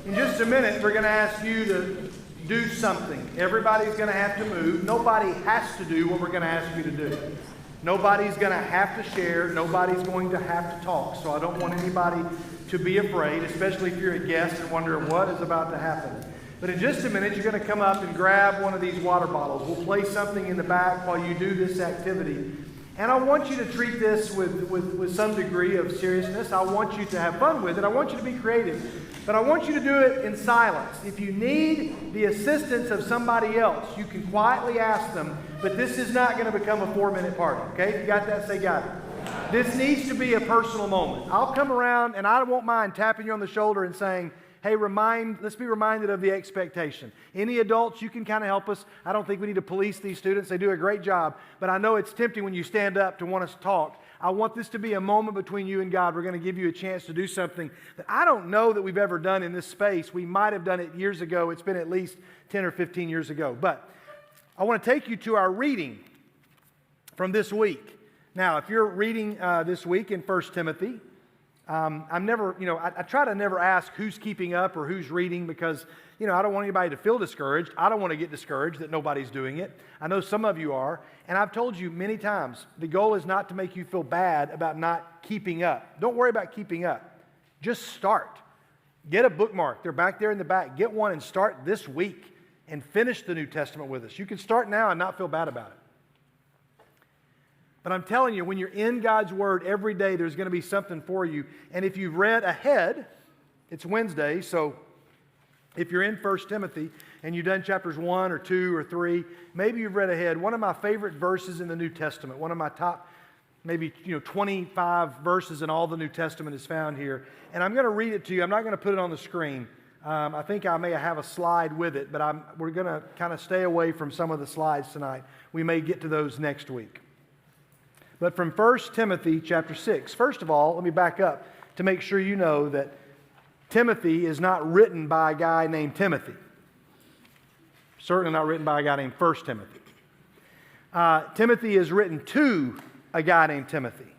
In just a minute, we're going to ask you to do something. Everybody's going to have to move. Nobody has to do what we're going to ask you to do. Nobody's going to have to share. Nobody's going to have to talk. So I don't want anybody to be afraid, especially if you're a guest and wondering what is about to happen. But in just a minute, you're going to come up and grab one of these water bottles. We'll place something in the back while you do this activity. And I want you to treat this with some degree of seriousness. I want you to have fun with it. I want you to be creative. But I want you to do it in silence. If you need the assistance of somebody else, you can quietly ask them. But this is not going to become a 4-minute party. Okay? If you got that, say got it. This needs to be a personal moment. I'll come around and I won't mind tapping you on the shoulder and saying, hey, let's be reminded of the expectation. Any adults, you can kind of help us. I don't think we need to police these students. They do a great job. But I know it's tempting when you stand up to want us to talk. I want this to be a moment between you and God. We're going to give you a chance to do something that I don't know that we've ever done in this space. We might have done it years ago. It's been at least 10 or 15 years ago. But I want to take you to our reading from this week. Now, if you're reading this week in 1 Timothy, I try to never ask who's keeping up or who's reading because, I don't want anybody to feel discouraged. I don't want to get discouraged that nobody's doing it. I know some of you are. And I've told you many times, the goal is not to make you feel bad about not keeping up. Don't worry about keeping up. Just start. Get a bookmark. They're back there in the back. Get one and start this week and finish the New Testament with us. You can start now and not feel bad about it. But I'm telling you, when you're in God's Word every day, there's going to be something for you. And if you've read ahead, it's Wednesday, so if you're in 1 Timothy and you've done chapters 1 or 2 or 3, maybe you've read ahead. One of my favorite verses in the New Testament, one of my top maybe 25 verses in all the New Testament is found here. And I'm going to read it to you. I'm not going to put it on the screen. I think I may have a slide with it, but we're going to kind of stay away from some of the slides tonight. We may get to those next week. But from 1 Timothy chapter 6, first of all, let me back up to make sure you know that Timothy is not written by a guy named Timothy. Certainly not written by a guy named 1 Timothy. Timothy is written to a guy named Timothy.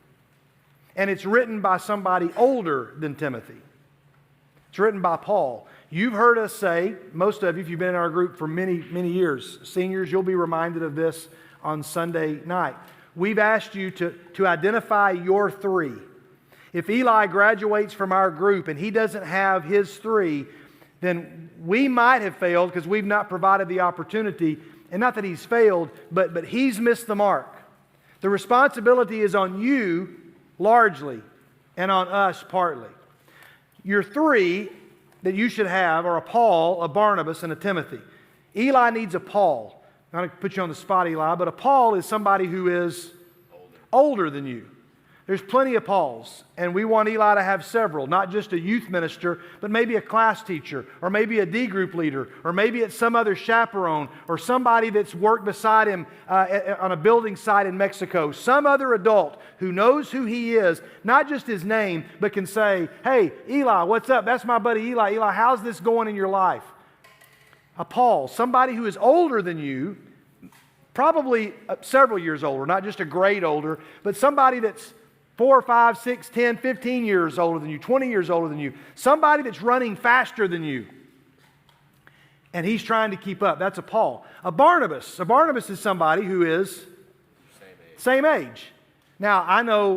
And it's written by somebody older than Timothy. It's written by Paul. You've heard us say, most of you, if you've been in our group for many, many years, seniors, you'll be reminded of this on Sunday night. We've asked you to identify your 3. If Eli graduates from our group and he doesn't have his 3, then we might have failed because we've not provided the opportunity. And not that he's failed, but he's missed the mark. The responsibility is on you largely and on us partly. Your 3 that you should have are a Paul, a Barnabas, and a Timothy. Eli needs a Paul. I'm not going to put you on the spot, Eli, but a Paul is somebody who is older than you. There's plenty of Pauls, and we want Eli to have several, not just a youth minister, but maybe a class teacher, or maybe a D group leader, or maybe it's some other chaperone, or somebody that's worked beside him on a building site in Mexico. Some other adult who knows who he is, not just his name, but can say, hey, Eli, what's up? That's my buddy Eli. Eli, how's this going in your life? A Paul, somebody who is older than you, probably several years older, not just a grade older, but somebody that's 4, 5, 6, 10, 15 years older than you, 20 years older than you, somebody that's running faster than you. And he's trying to keep up. That's a Paul. A Barnabas is somebody who is same age. Now,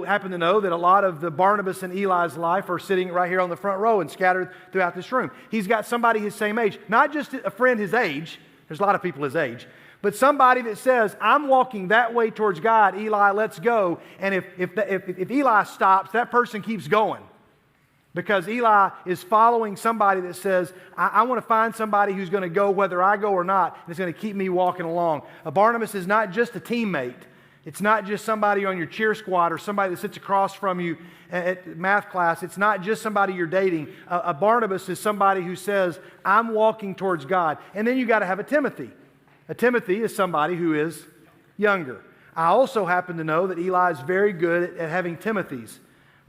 happen to know that a lot of the Barnabas in Eli's life are sitting right here on the front row and scattered throughout this room. He's got somebody his same age, not just a friend his age. There's a lot of people his age. But somebody that says, I'm walking that way towards God, Eli, let's go. And if Eli stops, that person keeps going. Because Eli is following somebody that says, I want to find somebody who's going to go whether I go or not, and it's going to keep me walking along. A Barnabas is not just a teammate. It's not just somebody on your cheer squad or somebody that sits across from you at math class. It's not just somebody you're dating. A Barnabas is somebody who says, I'm walking towards God. And then you got to have a Timothy. A Timothy is somebody who is younger. I also happen to know that Eli is very good at having Timothys.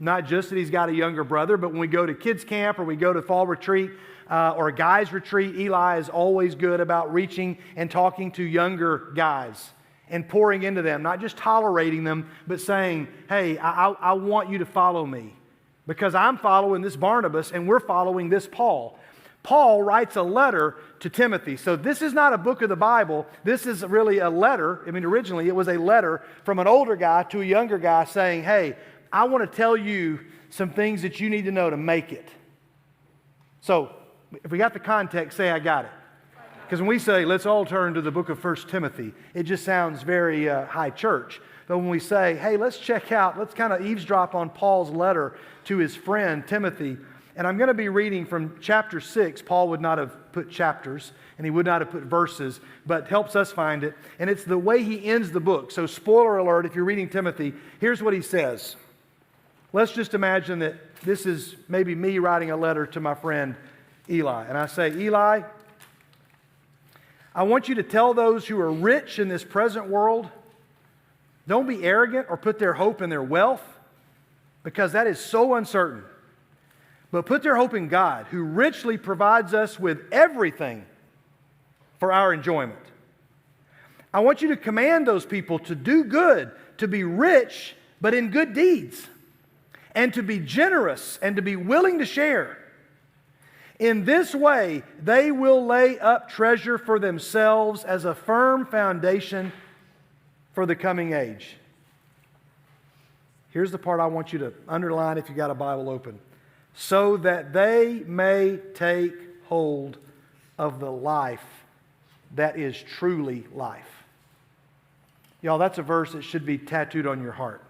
Not just that he's got a younger brother, but when we go to kids camp or we go to fall retreat or a guys retreat, Eli is always good about reaching and talking to younger guys and pouring into them, not just tolerating them, but saying, hey, I want you to follow me because I'm following this Barnabas and we're following this Paul. Paul writes a letter to Timothy. So this is not a book of the Bible. This is really a letter. Originally it was a letter from an older guy to a younger guy saying, hey, I want to tell you some things that you need to know to make it. So if we got the context, say I got it. Because when we say, let's all turn to the book of 1 Timothy, it just sounds very high church. But when we say, hey, let's check out, let's kind of eavesdrop on Paul's letter to his friend Timothy. And I'm going to be reading from chapter 6. Paul would not have put chapters, and he would not have put verses, but helps us find it. And it's the way he ends the book. So spoiler alert, if you're reading Timothy, here's what he says. Let's just imagine that this is maybe me writing a letter to my friend Eli. And I say, Eli, I want you to tell those who are rich in this present world, don't be arrogant or put their hope in their wealth, because that is so uncertain. But put their hope in God, who richly provides us with everything for our enjoyment. I want you to command those people to do good, to be rich, but in good deeds, and to be generous and to be willing to share. In this way, they will lay up treasure for themselves as a firm foundation for the coming age. Here's the part I want you to underline if you got a Bible open. So that they may take hold of the life that is truly life. Y'all, that's a verse that should be tattooed on your heart.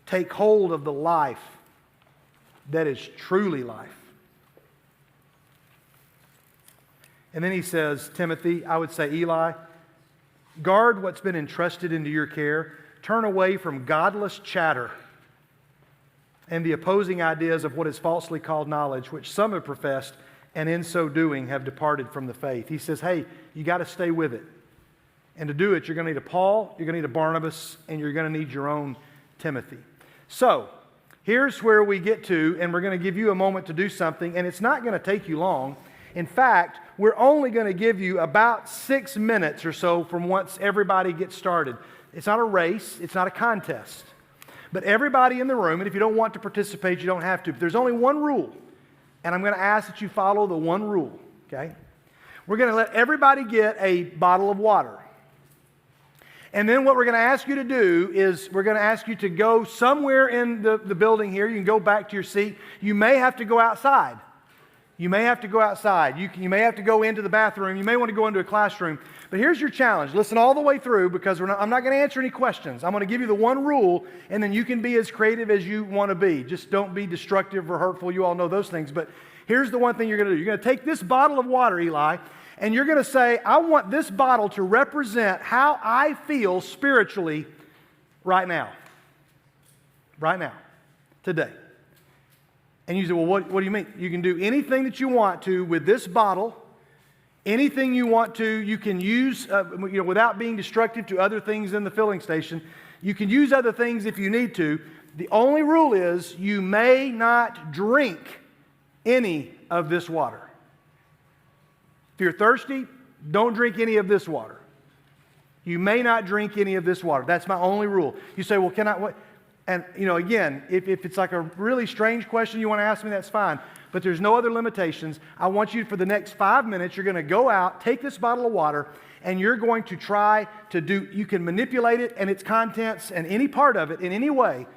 Take hold of the life that is truly life. And then he says, Timothy, I would say, Eli, guard what's been entrusted into your care. Turn away from godless chatter and the opposing ideas of what is falsely called knowledge, which some have professed, and in so doing have departed from the faith. He says, hey, you got to stay with it. And to do it, you're going to need a Paul, you're going to need a Barnabas, and you're going to need your own Timothy. So, here's where we get to, and we're going to give you a moment to do something, and it's not going to take you long. In fact, we're only going to give you about 6 minutes or so from once everybody gets started. It's not a race, it's not a contest. But everybody in the room, and if you don't want to participate, you don't have to. But there's only one rule, and I'm going to ask that you follow the one rule, okay? We're going to let everybody get a bottle of water. And then what we're going to ask you to do is we're going to ask you to go somewhere in the building here. You can go back to your seat. You may have to go outside. You may have to go outside. You may have to go into the bathroom. You may want to go into a classroom. But here's your challenge. Listen all the way through, because I'm not going to answer any questions. I'm going to give you the one rule, and then you can be as creative as you want to be. Just don't be destructive or hurtful. You all know those things. But here's the one thing you're going to do. You're going to take this bottle of water, Eli, and you're going to say, I want this bottle to represent how I feel spiritually right now. Right now. Today. And you say, well, what do you mean? You can do anything that you want to with this bottle. Anything you want to, you can use, without being destructive to other things in the filling station. You can use other things if you need to. The only rule is you may not drink any of this water. If you're thirsty, don't drink any of this water. You may not drink any of this water. That's my only rule. You say, well, can I? What? And, again, if it's like a really strange question you want to ask me, that's fine. But there's no other limitations. I want you, for the next 5 minutes, you're going to go out, take this bottle of water, and you're going to try to do, you can manipulate it and its contents and any part of it in any way.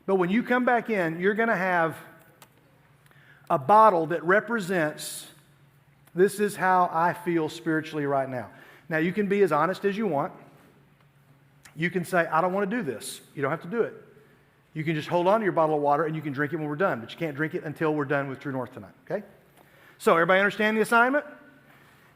But when you come back in, you're going to have a bottle that represents, this is how I feel spiritually right now. Now, you can be as honest as you want. You can say, I don't want to do this. You don't have to do it. You can just hold on to your bottle of water and you can drink it when we're done, but you can't drink it until we're done with True North tonight, okay? So, everybody understand the assignment?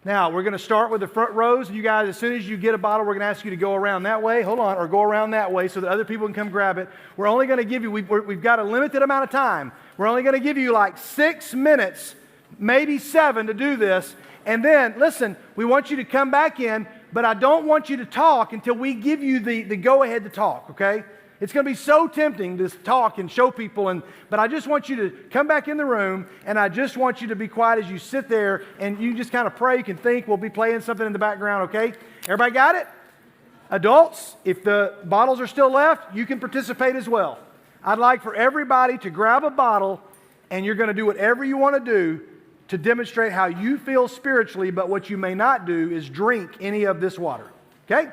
Now, we're going to start with the front rows. You guys, as soon as you get a bottle, we're going to ask you to go around that way. Hold on, or go around that way so that other people can come grab it. We're only going to give you, we've got a limited amount of time. We're only going to give you like 6 minutes, maybe 7 to do this. And then, listen, we want you to come back in, but I don't want you to talk until we give you the go-ahead to talk, okay? It's going to be so tempting to talk and show people, but I just want you to come back in the room, and I just want you to be quiet as you sit there, and you just kind of pray. You can think. We'll be playing something in the background, okay? Everybody got it? Adults, if the bottles are still left, you can participate as well. I'd like for everybody to grab a bottle, and you're going to do whatever you want to do to demonstrate how you feel spiritually, but what you may not do is drink any of this water, okay?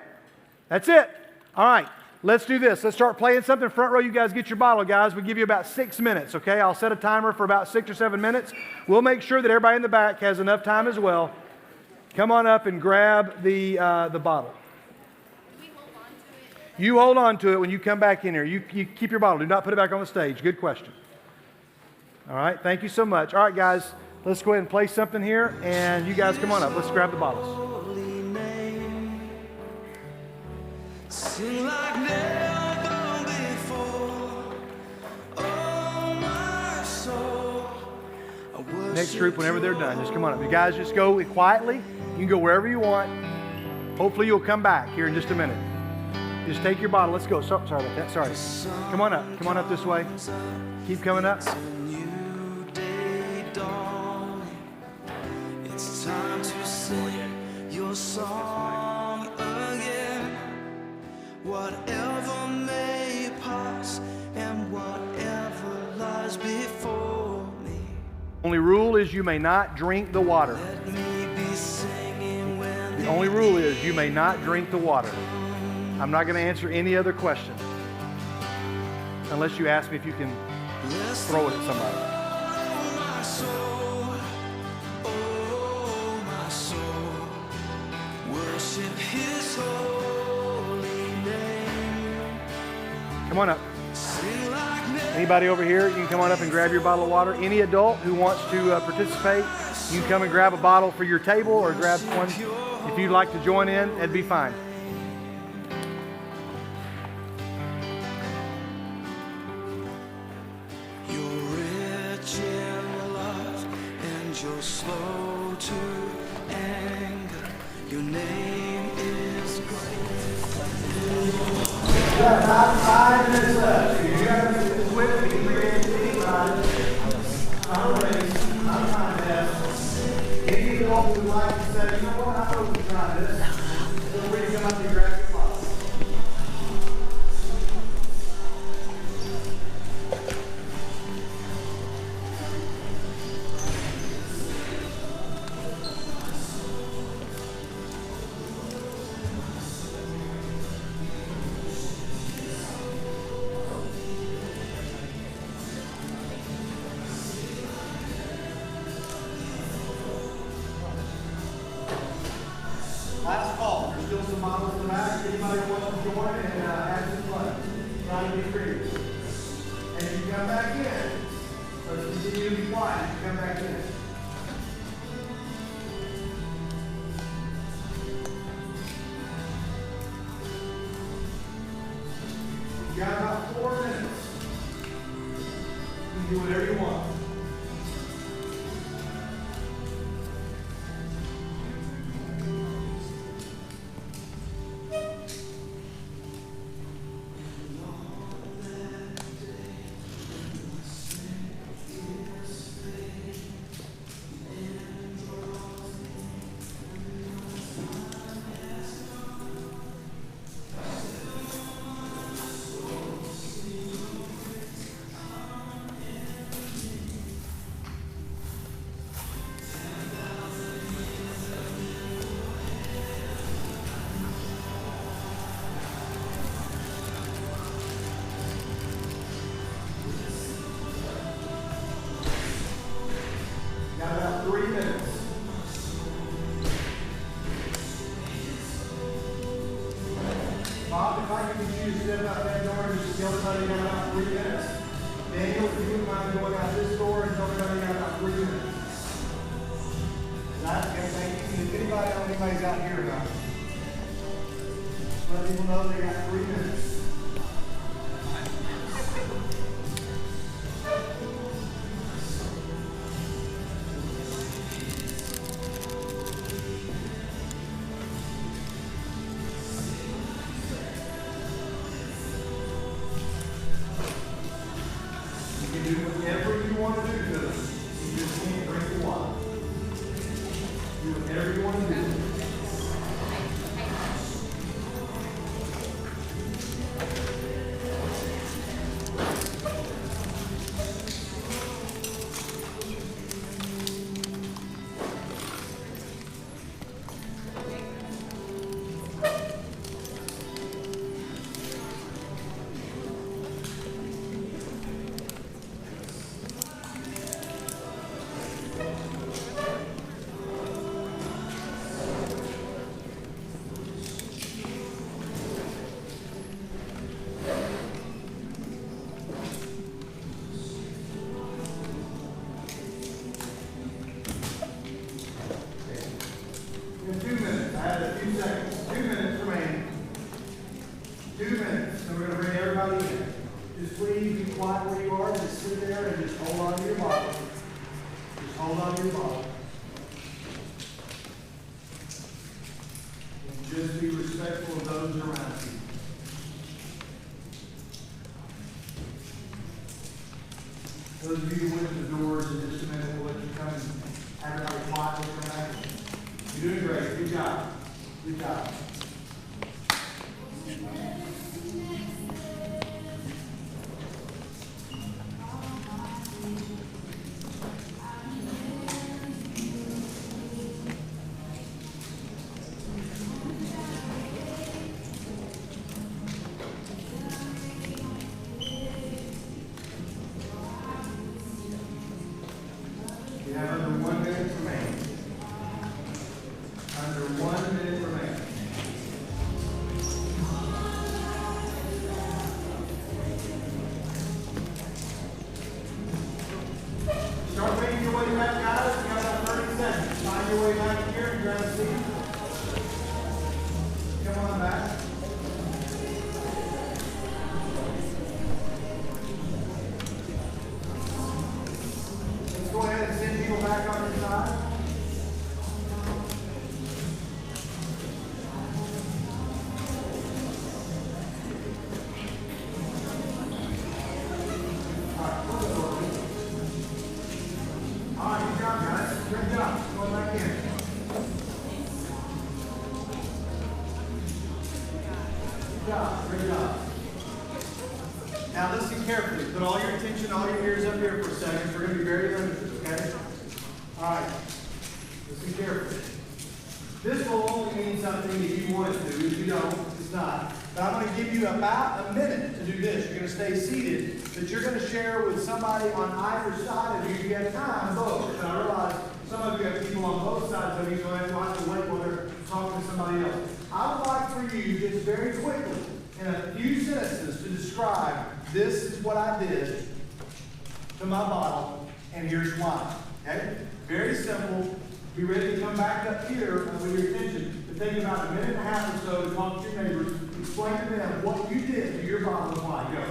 That's it. All right. Let's do this. Let's start playing something. Front row, you guys get your bottle, guys. We give you about 6 minutes, okay? I'll set a timer for about 6 or 7 minutes. We'll make sure that everybody in the back has enough time as well. Come on up and grab the bottle. You hold on to it when you come back in here. You keep your bottle. Do not put it back on the stage. Good question. All right. Thank you so much. All right, guys. Let's go ahead and play something here. And you guys come on up. Let's grab the bottles. Sing like never before. Oh, my soul. Next group, whenever they're done, just come on up. You guys just go quietly. You can go wherever you want. Hopefully you'll come back here in just a minute. Just take your bottle. Let's go. Sorry about that. Sorry. Come on up. Come on up this way. Keep coming up. It's time to sing your song again. Whatever may pass and whatever lies before me. Only rule is you may not drink the water. The only rule is you may not drink the water. I'm not going to answer any other question unless you ask me if you can throw it at somebody. My soul, oh my soul, worship His holy name. Come on up. Anybody over here, you can come on up and grab your bottle of water. Any adult who wants to participate, you can come and grab a bottle for your table or grab one. If you'd like to join in, that'd be fine. You're rich in love and you're slow to anger. Your name is great. Got about 5 minutes left. You got to be quick, be creative, I'm ready. I'm trying this. Any adult would like to say, you know what, I'm going to try this. Feel free to come up and grab your bottle. Last call. There's still some bottles in the back. Anybody wants to join and have some fun? Trying to be creative. And if you come back in, let's continue to be quiet. If you come back in. You got about 4 minutes. You can do whatever you want. Got about 3 minutes. Bob, if I could get you to step out that door and just tell somebody you got about 3 minutes. Daniel, if you wouldn't mind going out this door and tell everybody you got about 3 minutes. That's okay, thank you. If anybody's out here about it, let people know they got 3 minutes. You can do whatever you want to do to them. You just can't drink the water. Do whatever you want to do. your bottle. And just be respectful of those around you. Those of you who went to the doors in just a minute, we'll let you come and have everybody quietly come back. You're doing great. Good job. Good job. You have under 1 minute remaining. Under 1 minute remaining. Start making your way back, guys. You got about 30 seconds. Find your way back here and grab a seat. Come on back. Let's go ahead and send people back on your side. All right, good job, guys. Great job. Going back in. Good job. Great job. Now listen carefully. Put all your attention, all your ears up here for a second. We're going to be very limited, okay? All right. Listen carefully. This will only mean something if you want it to. If you don't, it's not. But I'm going to give you about a minute to do this. You're going to stay seated, but you're going to share with somebody on either side of you. You have time, both. And I realize some of you have people on both sides of you, so you have to wait while they're talking to somebody else. I would like for you, just very quickly, in a few sentences, to describe this is what I did to my bottle, and here's why. Okay? Very simple. Be ready to come back up here with your attention to take about a minute and a half or so to talk to your neighbors. Explain to them what you did to your bottle and why. Go.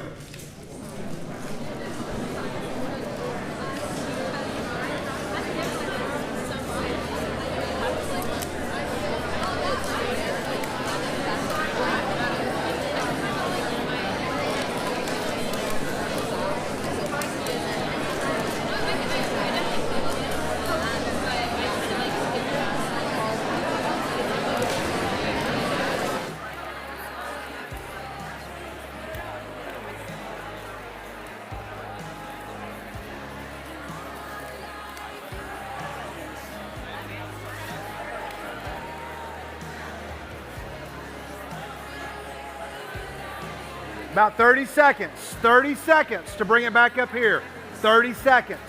About 30 seconds. 30 seconds to bring it back up here. 30 seconds.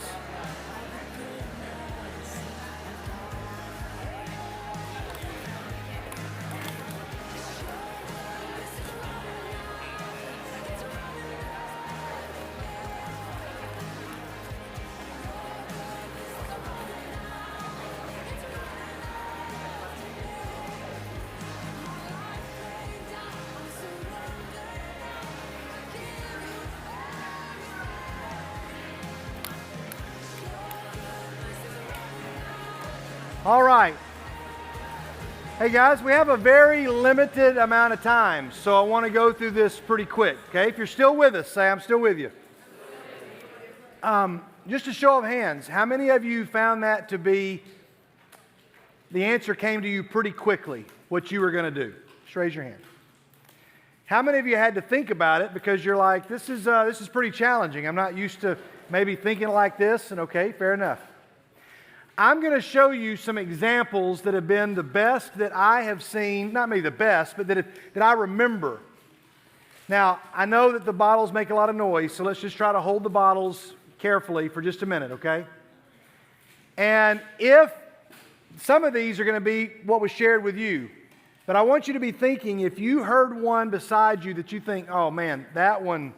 All right. Hey guys, we have a very limited amount of time, so I want to go through this pretty quick. Okay, if you're still with us, say I'm still with you. Just a show of hands, how many of you found that to be, the answer came to you pretty quickly, what you were going to do? Just raise your hand. How many of you had to think about it because you're like, this is pretty challenging. I'm not used to maybe thinking like this, and okay, fair enough. I'm going to show you some examples that have been the best that I have seen, not maybe the best, but that I remember. Now, I know that the bottles make a lot of noise, so let's just try to hold the bottles carefully for just a minute, okay? And if some of these are going to be what was shared with you, but I want you to be thinking, if you heard one beside you that you think, oh man, that one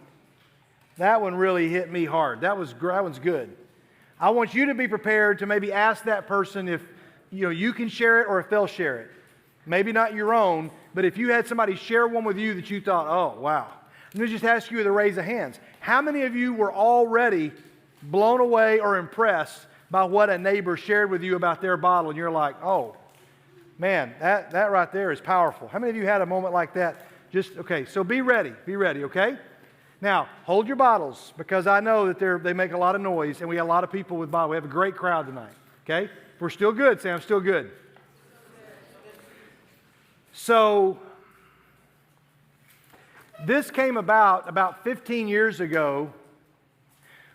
really hit me hard. That one's good. I want you to be prepared to maybe ask that person if you can share it or if they'll share it. Maybe not your own, but if you had somebody share one with you that you thought, oh, wow. Let me just ask you with a raise of hands. How many of you were already blown away or impressed by what a neighbor shared with you about their bottle, and you're like, oh, man, that right there is powerful. How many of you had a moment like that? Okay, so be ready, okay? Now, hold your bottles, because I know that they make a lot of noise, and we have a lot of people with bottles. We have a great crowd tonight, okay? If we're still good, Sam, still good. So, this came about 15 years ago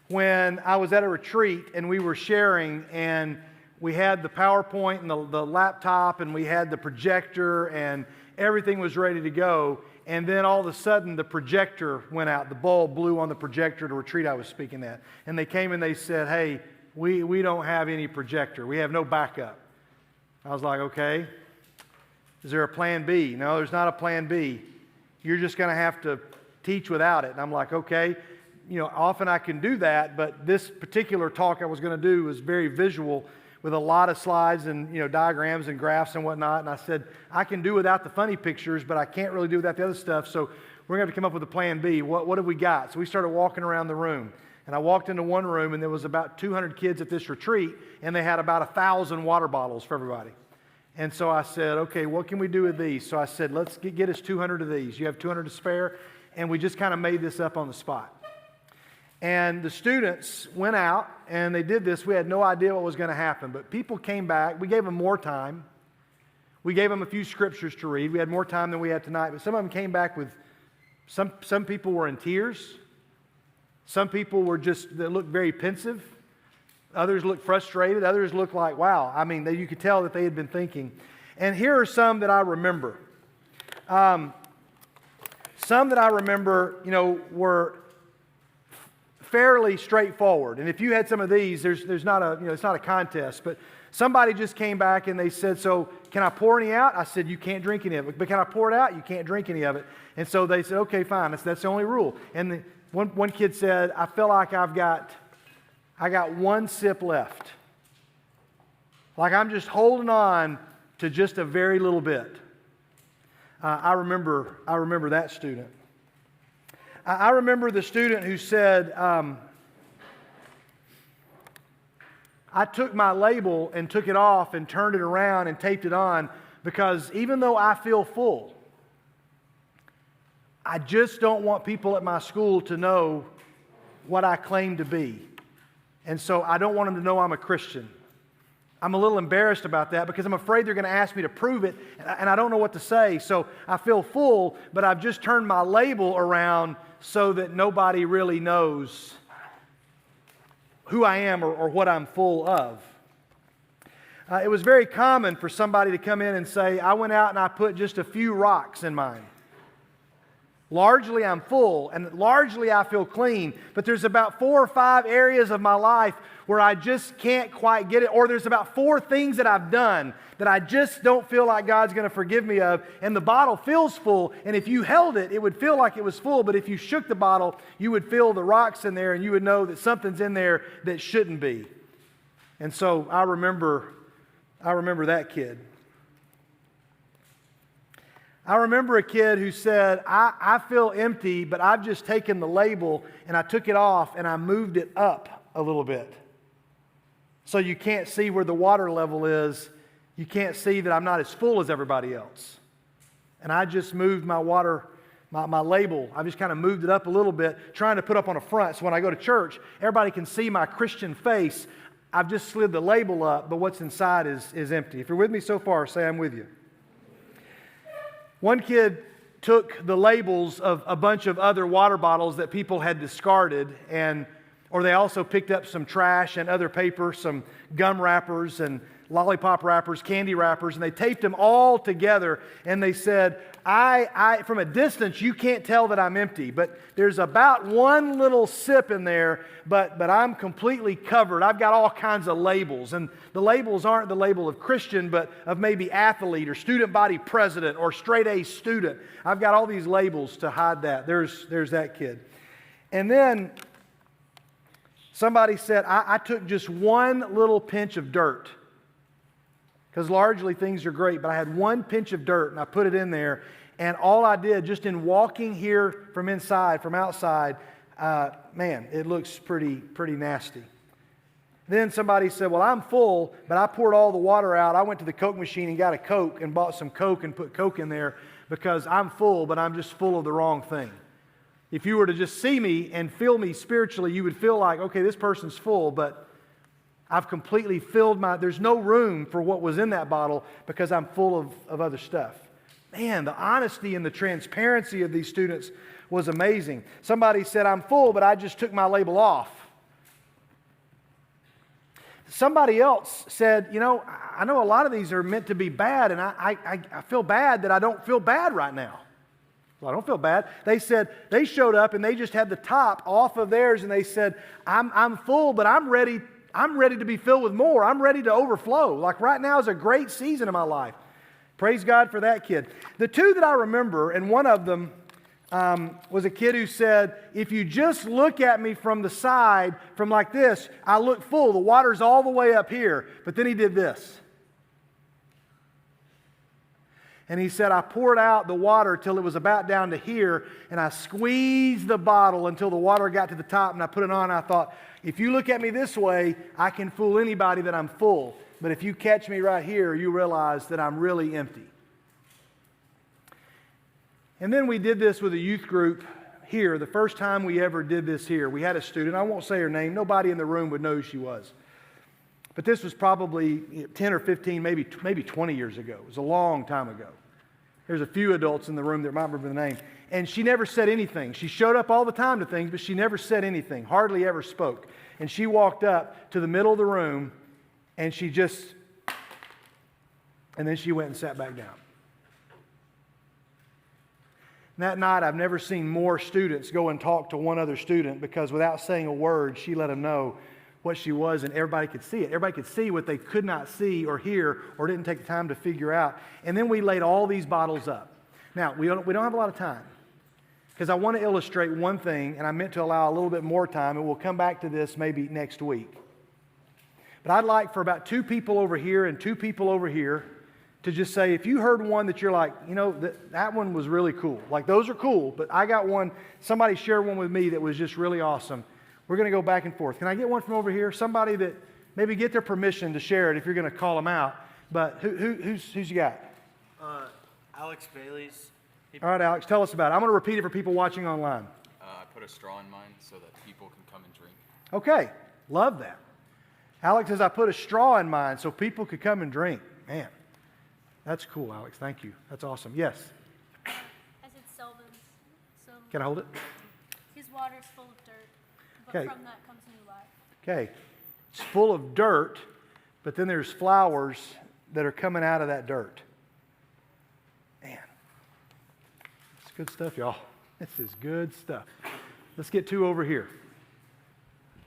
when I was at a retreat, and we were sharing, and we had the PowerPoint and the laptop, and we had the projector, and everything was ready to go. And then all of a sudden, the projector went out. The bulb blew on the projector at a retreat I was speaking at. And they came and they said, hey, we don't have any projector. We have no backup. I was like, okay. Is there a plan B? No, there's not a plan B. You're just going to have to teach without it. And I'm like, okay. Often I can do that, but this particular talk I was going to do was very visual, with a lot of slides and diagrams and graphs and whatnot. And I said, I can do without the funny pictures, but I can't really do without the other stuff. So we're going to have to come up with a plan B. What have we got? So we started walking around the room. And I walked into one room, and there was about 200 kids at this retreat, and they had about 1,000 water bottles for everybody. And so I said, okay, what can we do with these? So I said, let's get us 200 of these. You have 200 to spare? And we just kind of made this up on the spot. And the students went out, and they did this. We had no idea what was going to happen, but people came back. We gave them more time. We gave them a few scriptures to read. We had more time than we had tonight, but some of them came back with, some people were in tears. Some people were they looked very pensive. Others looked frustrated. Others looked like, wow. I mean, you could tell that they had been thinking. And here are some that I remember. Some that I remember, were fairly straightforward. And if you had some of these, there's not a, it's not a contest, but somebody just came back and they said, so can I pour any out? I said, you can't drink any of it. But can I pour it out? You can't drink any of it. And so they said, okay, fine. That's the only rule. And one kid said, I feel like I got one sip left. Like I'm just holding on to just a very little bit. I remember that student. I remember the student who said, I took my label and took it off and turned it around and taped it on because even though I feel full, I just don't want people at my school to know what I claim to be. And so I don't want them to know I'm a Christian. I'm a little embarrassed about that because I'm afraid they're going to ask me to prove it, and I don't know what to say. So I feel full, but I've just turned my label around so that nobody really knows who I am or what I'm full of. It was very common for somebody to come in and say, I went out and I put just a few rocks in mine. Largely I'm full, and largely I feel clean, but there's about 4 or 5 areas of my life where I just can't quite get it, or there's about 4 things that I've done that I just don't feel like God's going to forgive me of, and the bottle feels full, and if you held it, it would feel like it was full, but if you shook the bottle, you would feel the rocks in there, and you would know that something's in there that shouldn't be. And so I remember that kid. I remember a kid who said, I feel empty, but I've just taken the label and I took it off and I moved it up a little bit. So you can't see where the water level is. You can't see that I'm not as full as everybody else. And I just moved my label. I just kind of moved it up a little bit, trying to put up on a front. So when I go to church, everybody can see my Christian face. I've just slid the label up, but what's inside is empty. If you're with me so far, say I'm with you. One kid took the labels of a bunch of other water bottles that people had discarded, or they also picked up some trash and other paper, some gum wrappers and lollipop wrappers, candy wrappers, and they taped them all together, and they said, I from a distance, you can't tell that I'm empty, but there's about one little sip in there, but I'm completely covered. I've got all kinds of labels, and the labels aren't the label of Christian, but of maybe athlete or student body president or straight A student. I've got all these labels to hide that. There's that kid. And then somebody said, I took just one little pinch of dirt, because largely things are great, but I had one pinch of dirt and I put it in there, and all I did just in walking here from outside, man, it looks pretty nasty. Then somebody said, well, I'm full, but I poured all the water out. I went to the Coke machine and got a Coke and bought some Coke and put Coke in there because I'm full, but I'm just full of the wrong thing. If you were to just see me and feel me spiritually, you would feel like, okay, this person's full, but I've completely filled there's no room for what was in that bottle because I'm full of other stuff. Man, the honesty and the transparency of these students was amazing. Somebody said, I'm full, but I just took my label off. Somebody else said, I know a lot of these are meant to be bad, and I feel bad that I don't feel bad right now. Well, I don't feel bad. They said they showed up and they just had the top off of theirs, and they said, I'm full, but I'm ready to be filled with more. I'm ready to overflow. Like right now is a great season in my life. Praise God for that kid. The two that I remember, and one of them was a kid who said, if you just look at me from the side, from like this, I look full. The water's all the way up here. But then he did this. And he said, I poured out the water till it was about down to here, and I squeezed the bottle until the water got to the top, and I put it on, and I thought, if you look at me this way, I can fool anybody that I'm full. But if you catch me right here, you realize that I'm really empty. And then we did this with a youth group here. The first time we ever did this here, we had a student. I won't say her name. Nobody in the room would know who she was. But this was probably 10 or 15, maybe 20 years ago. It was a long time ago. There's a few adults in the room that might remember the name. And she never said anything. She showed up all the time to things, but she never said anything, hardly ever spoke. And she walked up to the middle of the room, and and then she went and sat back down. And that night, I've never seen more students go and talk to one other student because without saying a word, she let them know what she was, and everybody could see it. Everybody could see what they could not see or hear or didn't take the time to figure out. And then we laid all these bottles up. Now, we don't have a lot of time because I want to illustrate one thing, and I meant to allow a little bit more time, and we'll come back to this maybe next week. But I'd like for about 2 people over here and 2 people over here to just say, if you heard one that you're like, that one was really cool. Like, those are cool, but I got one, somebody shared one with me that was just really awesome. We're going to go back and forth. Can I get one from over here? Somebody that maybe get their permission to share it if you're going to call them out. But who's you got? Alex Bailey's. All right, Alex, tell us about it. I'm going to repeat it for people watching online. I put a straw in mine so that people can come and drink. Okay, love that. Alex says, I put a straw in mine so people could come and drink. Man, that's cool, Alex. Thank you. That's awesome. Yes? I said Selvins. So Can I hold it? his water is full of dirt, but Okay. from that comes new life. Okay. It's full of dirt, but then there's flowers that are coming out of that dirt. Man, it's good stuff, y'all. This is good stuff. Let's get 2 over here.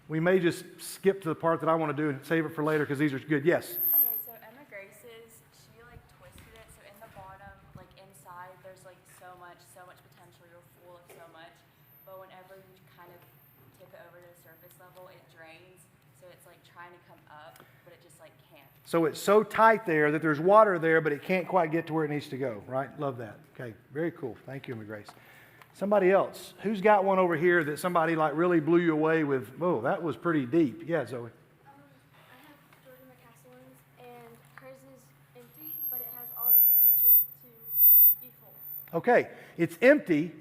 We may just skip to the part that I want to do and save it for later because these are good. Yes? Okay, so Emma Grace's, she twisted it, so in the bottom, inside, there's so much potential, you're full of so much, but whenever you kind of tip it over to the surface level, it drains, so it's trying to come up, but it just can't. So it's so tight there that there's water there, but it can't quite get to where it needs to go, right? Love that. Okay, very cool. Thank you, Emma Grace. Somebody else. Who's got one over here that somebody really blew you away with? Oh, that was pretty deep. Yeah, Zoe. I have Jordan McCaslin's, and hers is empty, but it has all the potential to be full. Okay, it's empty,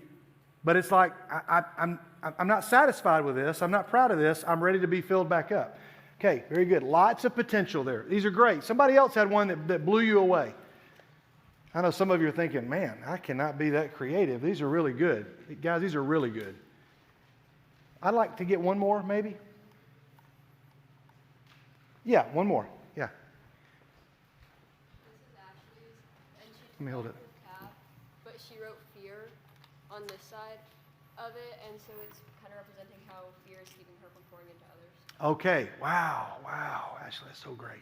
but it's like, I'm not satisfied with this. I'm not proud of this. I'm ready to be filled back up. Okay, very good. Lots of potential there. These are great. Somebody else had one that blew you away. I know some of you are thinking, man, I cannot be that creative. These are really good. Guys, these are really good. I'd like to get one more, maybe. Yeah, one more. Yeah. This is Ashley's, and she Let me hold it. Cap, but she wrote fear on this side of it, and so it's kind of representing how fear is keeping her from pouring into others. Okay. Wow. Ashley, that's so great.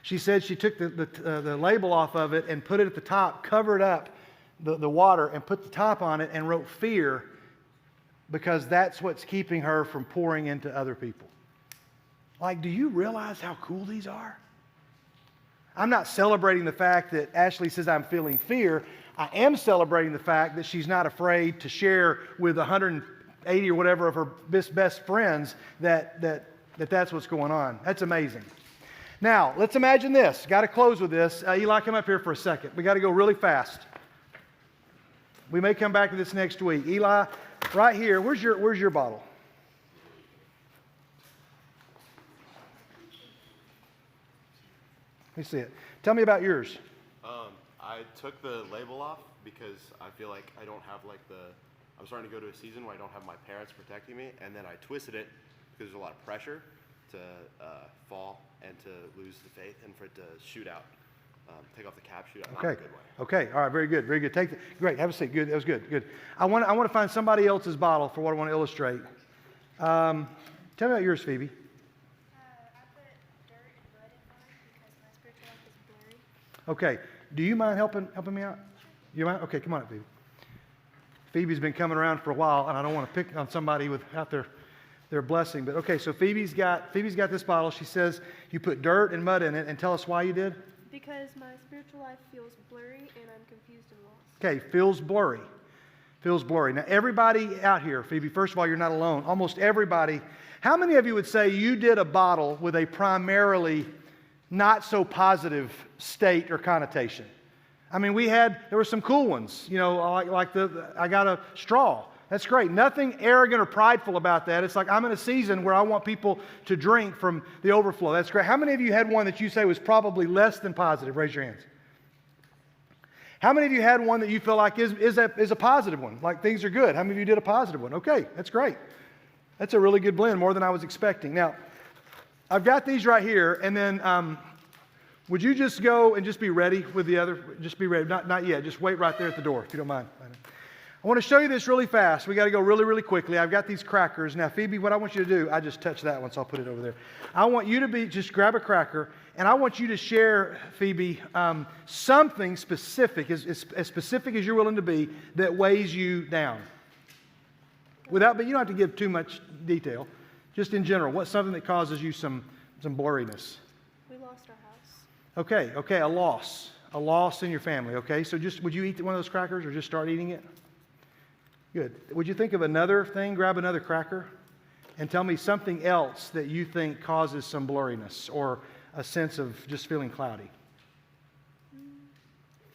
She said she took the label off of it and put it at the top, covered up the water, and put the top on it and wrote fear because that's what's keeping her from pouring into other people. Do you realize how cool these are? I'm not celebrating the fact that Ashley says I'm feeling fear. I am celebrating the fact that she's not afraid to share with 180 or whatever of her best friends that that that's what's going on. That's amazing. Now, let's imagine this. Got to close with this. Eli, come up here for a second. We got to go really fast. We may come back to this next week. Eli, right here, where's your bottle? Let me see it. Tell me about yours. I took the label off because I feel like I don't have I'm starting to go to a season where I don't have my parents protecting me, and then I twisted it because there's a lot of pressure to fall and to lose the faith and for it to shoot out. Take off the cap, shoot out. Not in a good way. Okay. All right. Very good. Very good. Great. Have a seat. Good. That was good. Good. I want to find somebody else's bottle for what I want to illustrate. Tell me about yours, Phoebe. Okay. Do you mind helping me out? You mind? Okay. Come on up, Phoebe. Phoebe's been coming around for a while, and I don't want to pick on somebody without their blessing. But okay. So Phoebe's got this bottle. She says you put dirt and mud in it, and tell us why you did. Because my spiritual life feels blurry and I'm confused and lost. Okay, feels blurry. Feels blurry. Now, everybody out here, Phoebe, first of all, you're not alone. Almost everybody. How many of you would say you did a bottle with a primarily not so positive state or connotation? I mean, there were some cool ones, I got a straw. That's great. Nothing arrogant or prideful about that. It's like I'm in a season where I want people to drink from the overflow. That's great. How many of you had one that you say was probably less than positive? Raise your hands. How many of you had one that you feel like is a positive one? Like things are good. How many of you did a positive one? Okay, that's great. That's a really good blend, more than I was expecting. Now, I've got these right here, and then would you just go and just be ready with the other? Just be ready. Not yet. Just wait right there at the door, if you don't mind. I want to show you this really fast. We got to go really, really quickly. I've got these crackers. Now, Phoebe, what I want you to do, I just touched that one, so I'll put it over there. I want you to just grab a cracker, and I want you to share, Phoebe, something specific, as specific as you're willing to be, that weighs you down. But you don't have to give too much detail. Just in general, what's something that causes you some blurriness? We lost our house. Okay, a loss in your family. Okay, so would you eat one of those crackers or just start eating it? Good. Would you think of another thing? Grab another cracker and tell me something else that you think causes some blurriness or a sense of just feeling cloudy.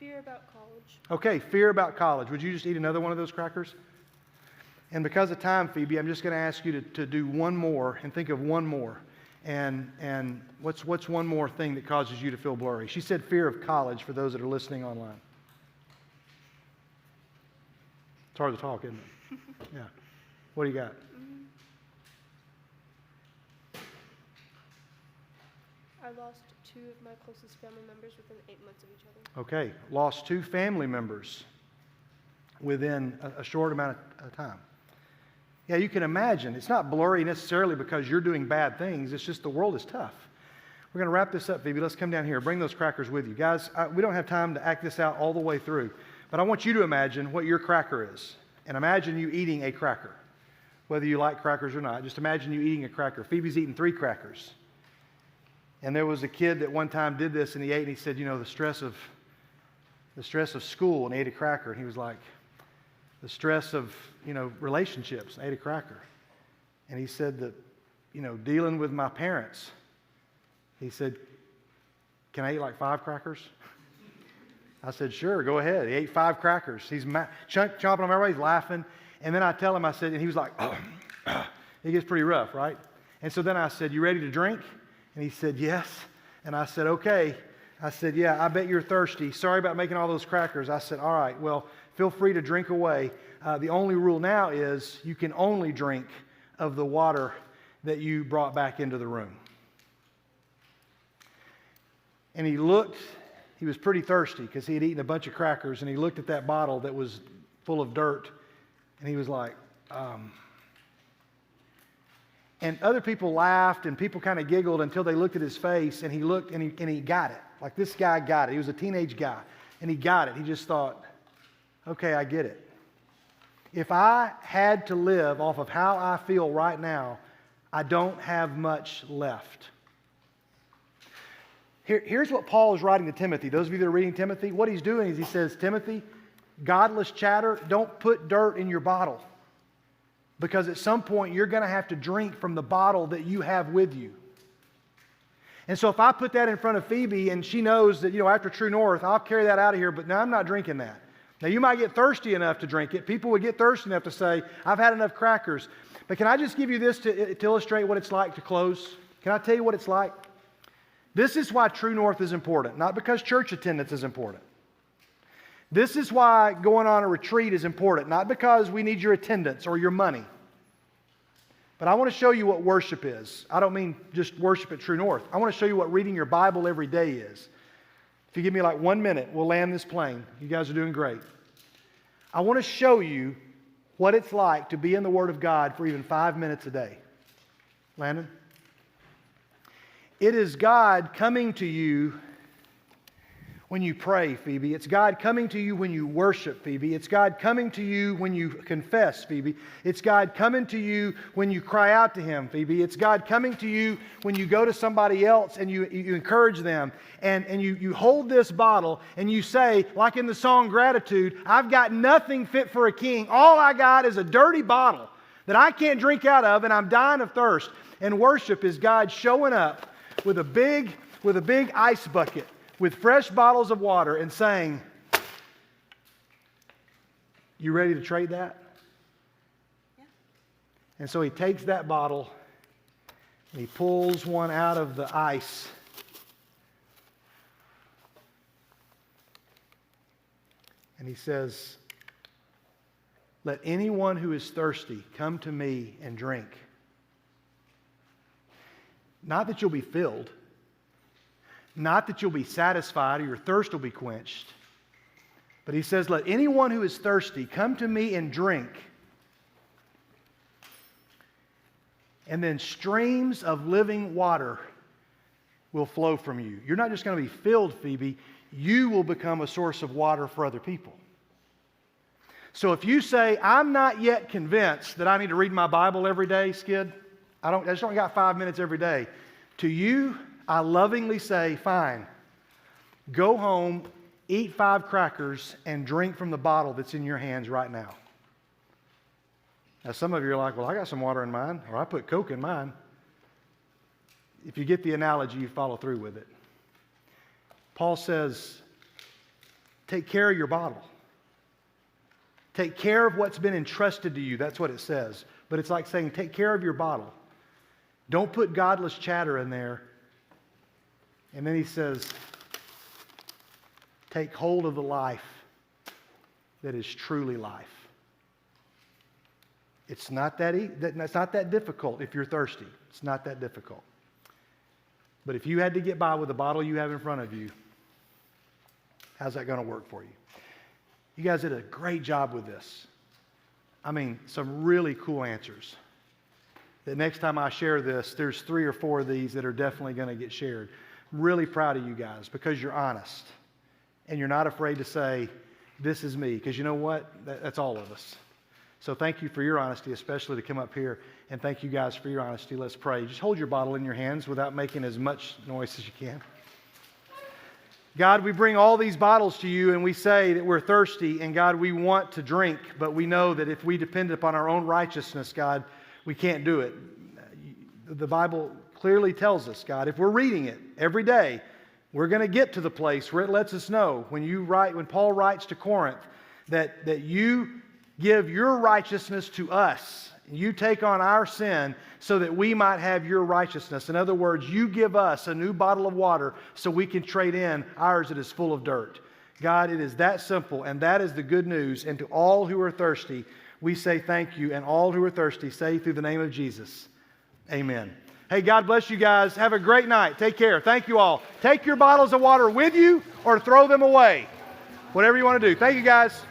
Fear about college. Okay, fear about college. Would you just eat another one of those crackers? And because of time, Phoebe, I'm just going to ask you to do one more and think of one more. And what's one more thing that causes you to feel blurry? She said fear of college for those that are listening online. It's hard to talk, isn't it? Yeah. What do you got? I lost 2 of my closest family members within 8 months of each other. Okay. Lost 2 family members within a short amount of time. Yeah, you can imagine. It's not blurry necessarily because you're doing bad things. It's just the world is tough. We're going to wrap this up, Phoebe. Let's come down here. Bring those crackers with you. Guys, we don't have time to act this out all the way through. But I want you to imagine what your cracker is. And imagine you eating a cracker. Whether you like crackers or not, just imagine you eating a cracker. Phoebe's eating 3 crackers. And there was a kid that one time did this, and he ate, and he said, the stress of school, and he ate a cracker. And he was like, the stress of, relationships, I ate a cracker. And he said that, dealing with my parents, he said, can I eat like 5 crackers? I said, sure, go ahead. He ate 5 crackers. He's chomping on everybody. He's laughing. And then I tell him, I said, and he was like, it gets pretty rough, right? And so then I said, you ready to drink? And he said, yes. And I said, okay. I said, yeah, I bet you're thirsty. Sorry about making all those crackers. I said, all right, well, feel free to drink away. The only rule now is you can only drink of the water that you brought back into the room. And he was pretty thirsty because he had eaten a bunch of crackers, and he looked at that bottle that was full of dirt, and he was like, And other people laughed, and people kind of giggled until they looked at his face, and he looked, and he got it. Like, this guy got it. He was a teenage guy, and he got it. He just thought, okay, I get it. If I had to live off of how I feel right now, I don't have much left. Here's what Paul is writing to Timothy. Those of you that are reading Timothy, what he's doing is he says, Timothy, godless chatter, don't put dirt in your bottle. because at some point you're going to have to drink from the bottle that you have with you. And so if I put that in front of Phoebe and she knows that, after True North, I'll carry that out of here, but no, I'm not drinking that. Now, you might get thirsty enough to drink it. People would get thirsty enough to say, I've had enough crackers. But can I just give you this to illustrate what it's like to close? Can I tell you what it's like? This is why True North is important, not because church attendance is important. This is why going on a retreat is important, not because we need your attendance or your money. But I want to show you what worship is. I don't mean just worship at True North. I want to show you what reading your Bible every day is. If you give me like 1 minute, we'll land this plane. You guys are doing great. I want to show you what it's like to be in the Word of God for even 5 minutes a day. Landon? It is God coming to you when you pray, Phoebe. It's God coming to you when you worship, Phoebe. It's God coming to you when you confess, Phoebe. It's God coming to you when you cry out to Him, Phoebe. It's God coming to you when you go to somebody else and you encourage them and you hold this bottle and you say, like in the song Gratitude, I've got nothing fit for a king. All I got is a dirty bottle that I can't drink out of and I'm dying of thirst. And worship is God showing up with a big ice bucket with fresh bottles of water and saying, you ready to trade that? Yeah. And so He takes that bottle and He pulls one out of the ice. And He says, let anyone who is thirsty come to me and drink. Not that you'll be filled. Not that you'll be satisfied or your thirst will be quenched. But He says, let anyone who is thirsty come to me and drink. And then streams of living water will flow from you. You're not just going to be filled, Phoebe. You will become a source of water for other people. So if you say, I'm not yet convinced that I need to read my Bible every day, Skid, I just don't got 5 minutes every day. To you, I lovingly say, fine, go home, eat 5 crackers, and drink from the bottle that's in your hands right now. Now, some of you are like, well, I got some water in mine, or I put Coke in mine. If you get the analogy, you follow through with it. Paul says, take care of your bottle. Take care of what's been entrusted to you. That's what it says. But it's like saying, take care of your bottle. Don't put godless chatter in there. And then he says, take hold of the life that is truly life. It's not that difficult if you're thirsty. It's not that difficult. But if you had to get by with the bottle you have in front of you, how's that going to work for you? You guys did a great job with this. I mean, some really cool answers. The next time I share this, there's 3 or 4 of these that are definitely going to get shared. I'm really proud of you guys because you're honest. And you're not afraid to say, this is me. Because you know what? That's all of us. So thank you for your honesty, especially to come up here. And thank you guys for your honesty. Let's pray. Just hold your bottle in your hands without making as much noise as you can. God, we bring all these bottles to you and we say that we're thirsty. And God, we want to drink. But we know that if we depend upon our own righteousness, God, we can't do it. The Bible clearly tells us, God, if we're reading it every day, we're going to get to the place where it lets us know when Paul writes to Corinth that you give your righteousness to us. You take on our sin so that we might have your righteousness. In other words, you give us a new bottle of water so we can trade in ours that is full of dirt. God, it is that simple, and that is the good news. And to all who are thirsty, we say thank you. And all who are thirsty, say through the name of Jesus, amen. Hey, God bless you guys. Have a great night. Take care. Thank you all. Take your bottles of water with you or throw them away. Whatever you want to do. Thank you, guys.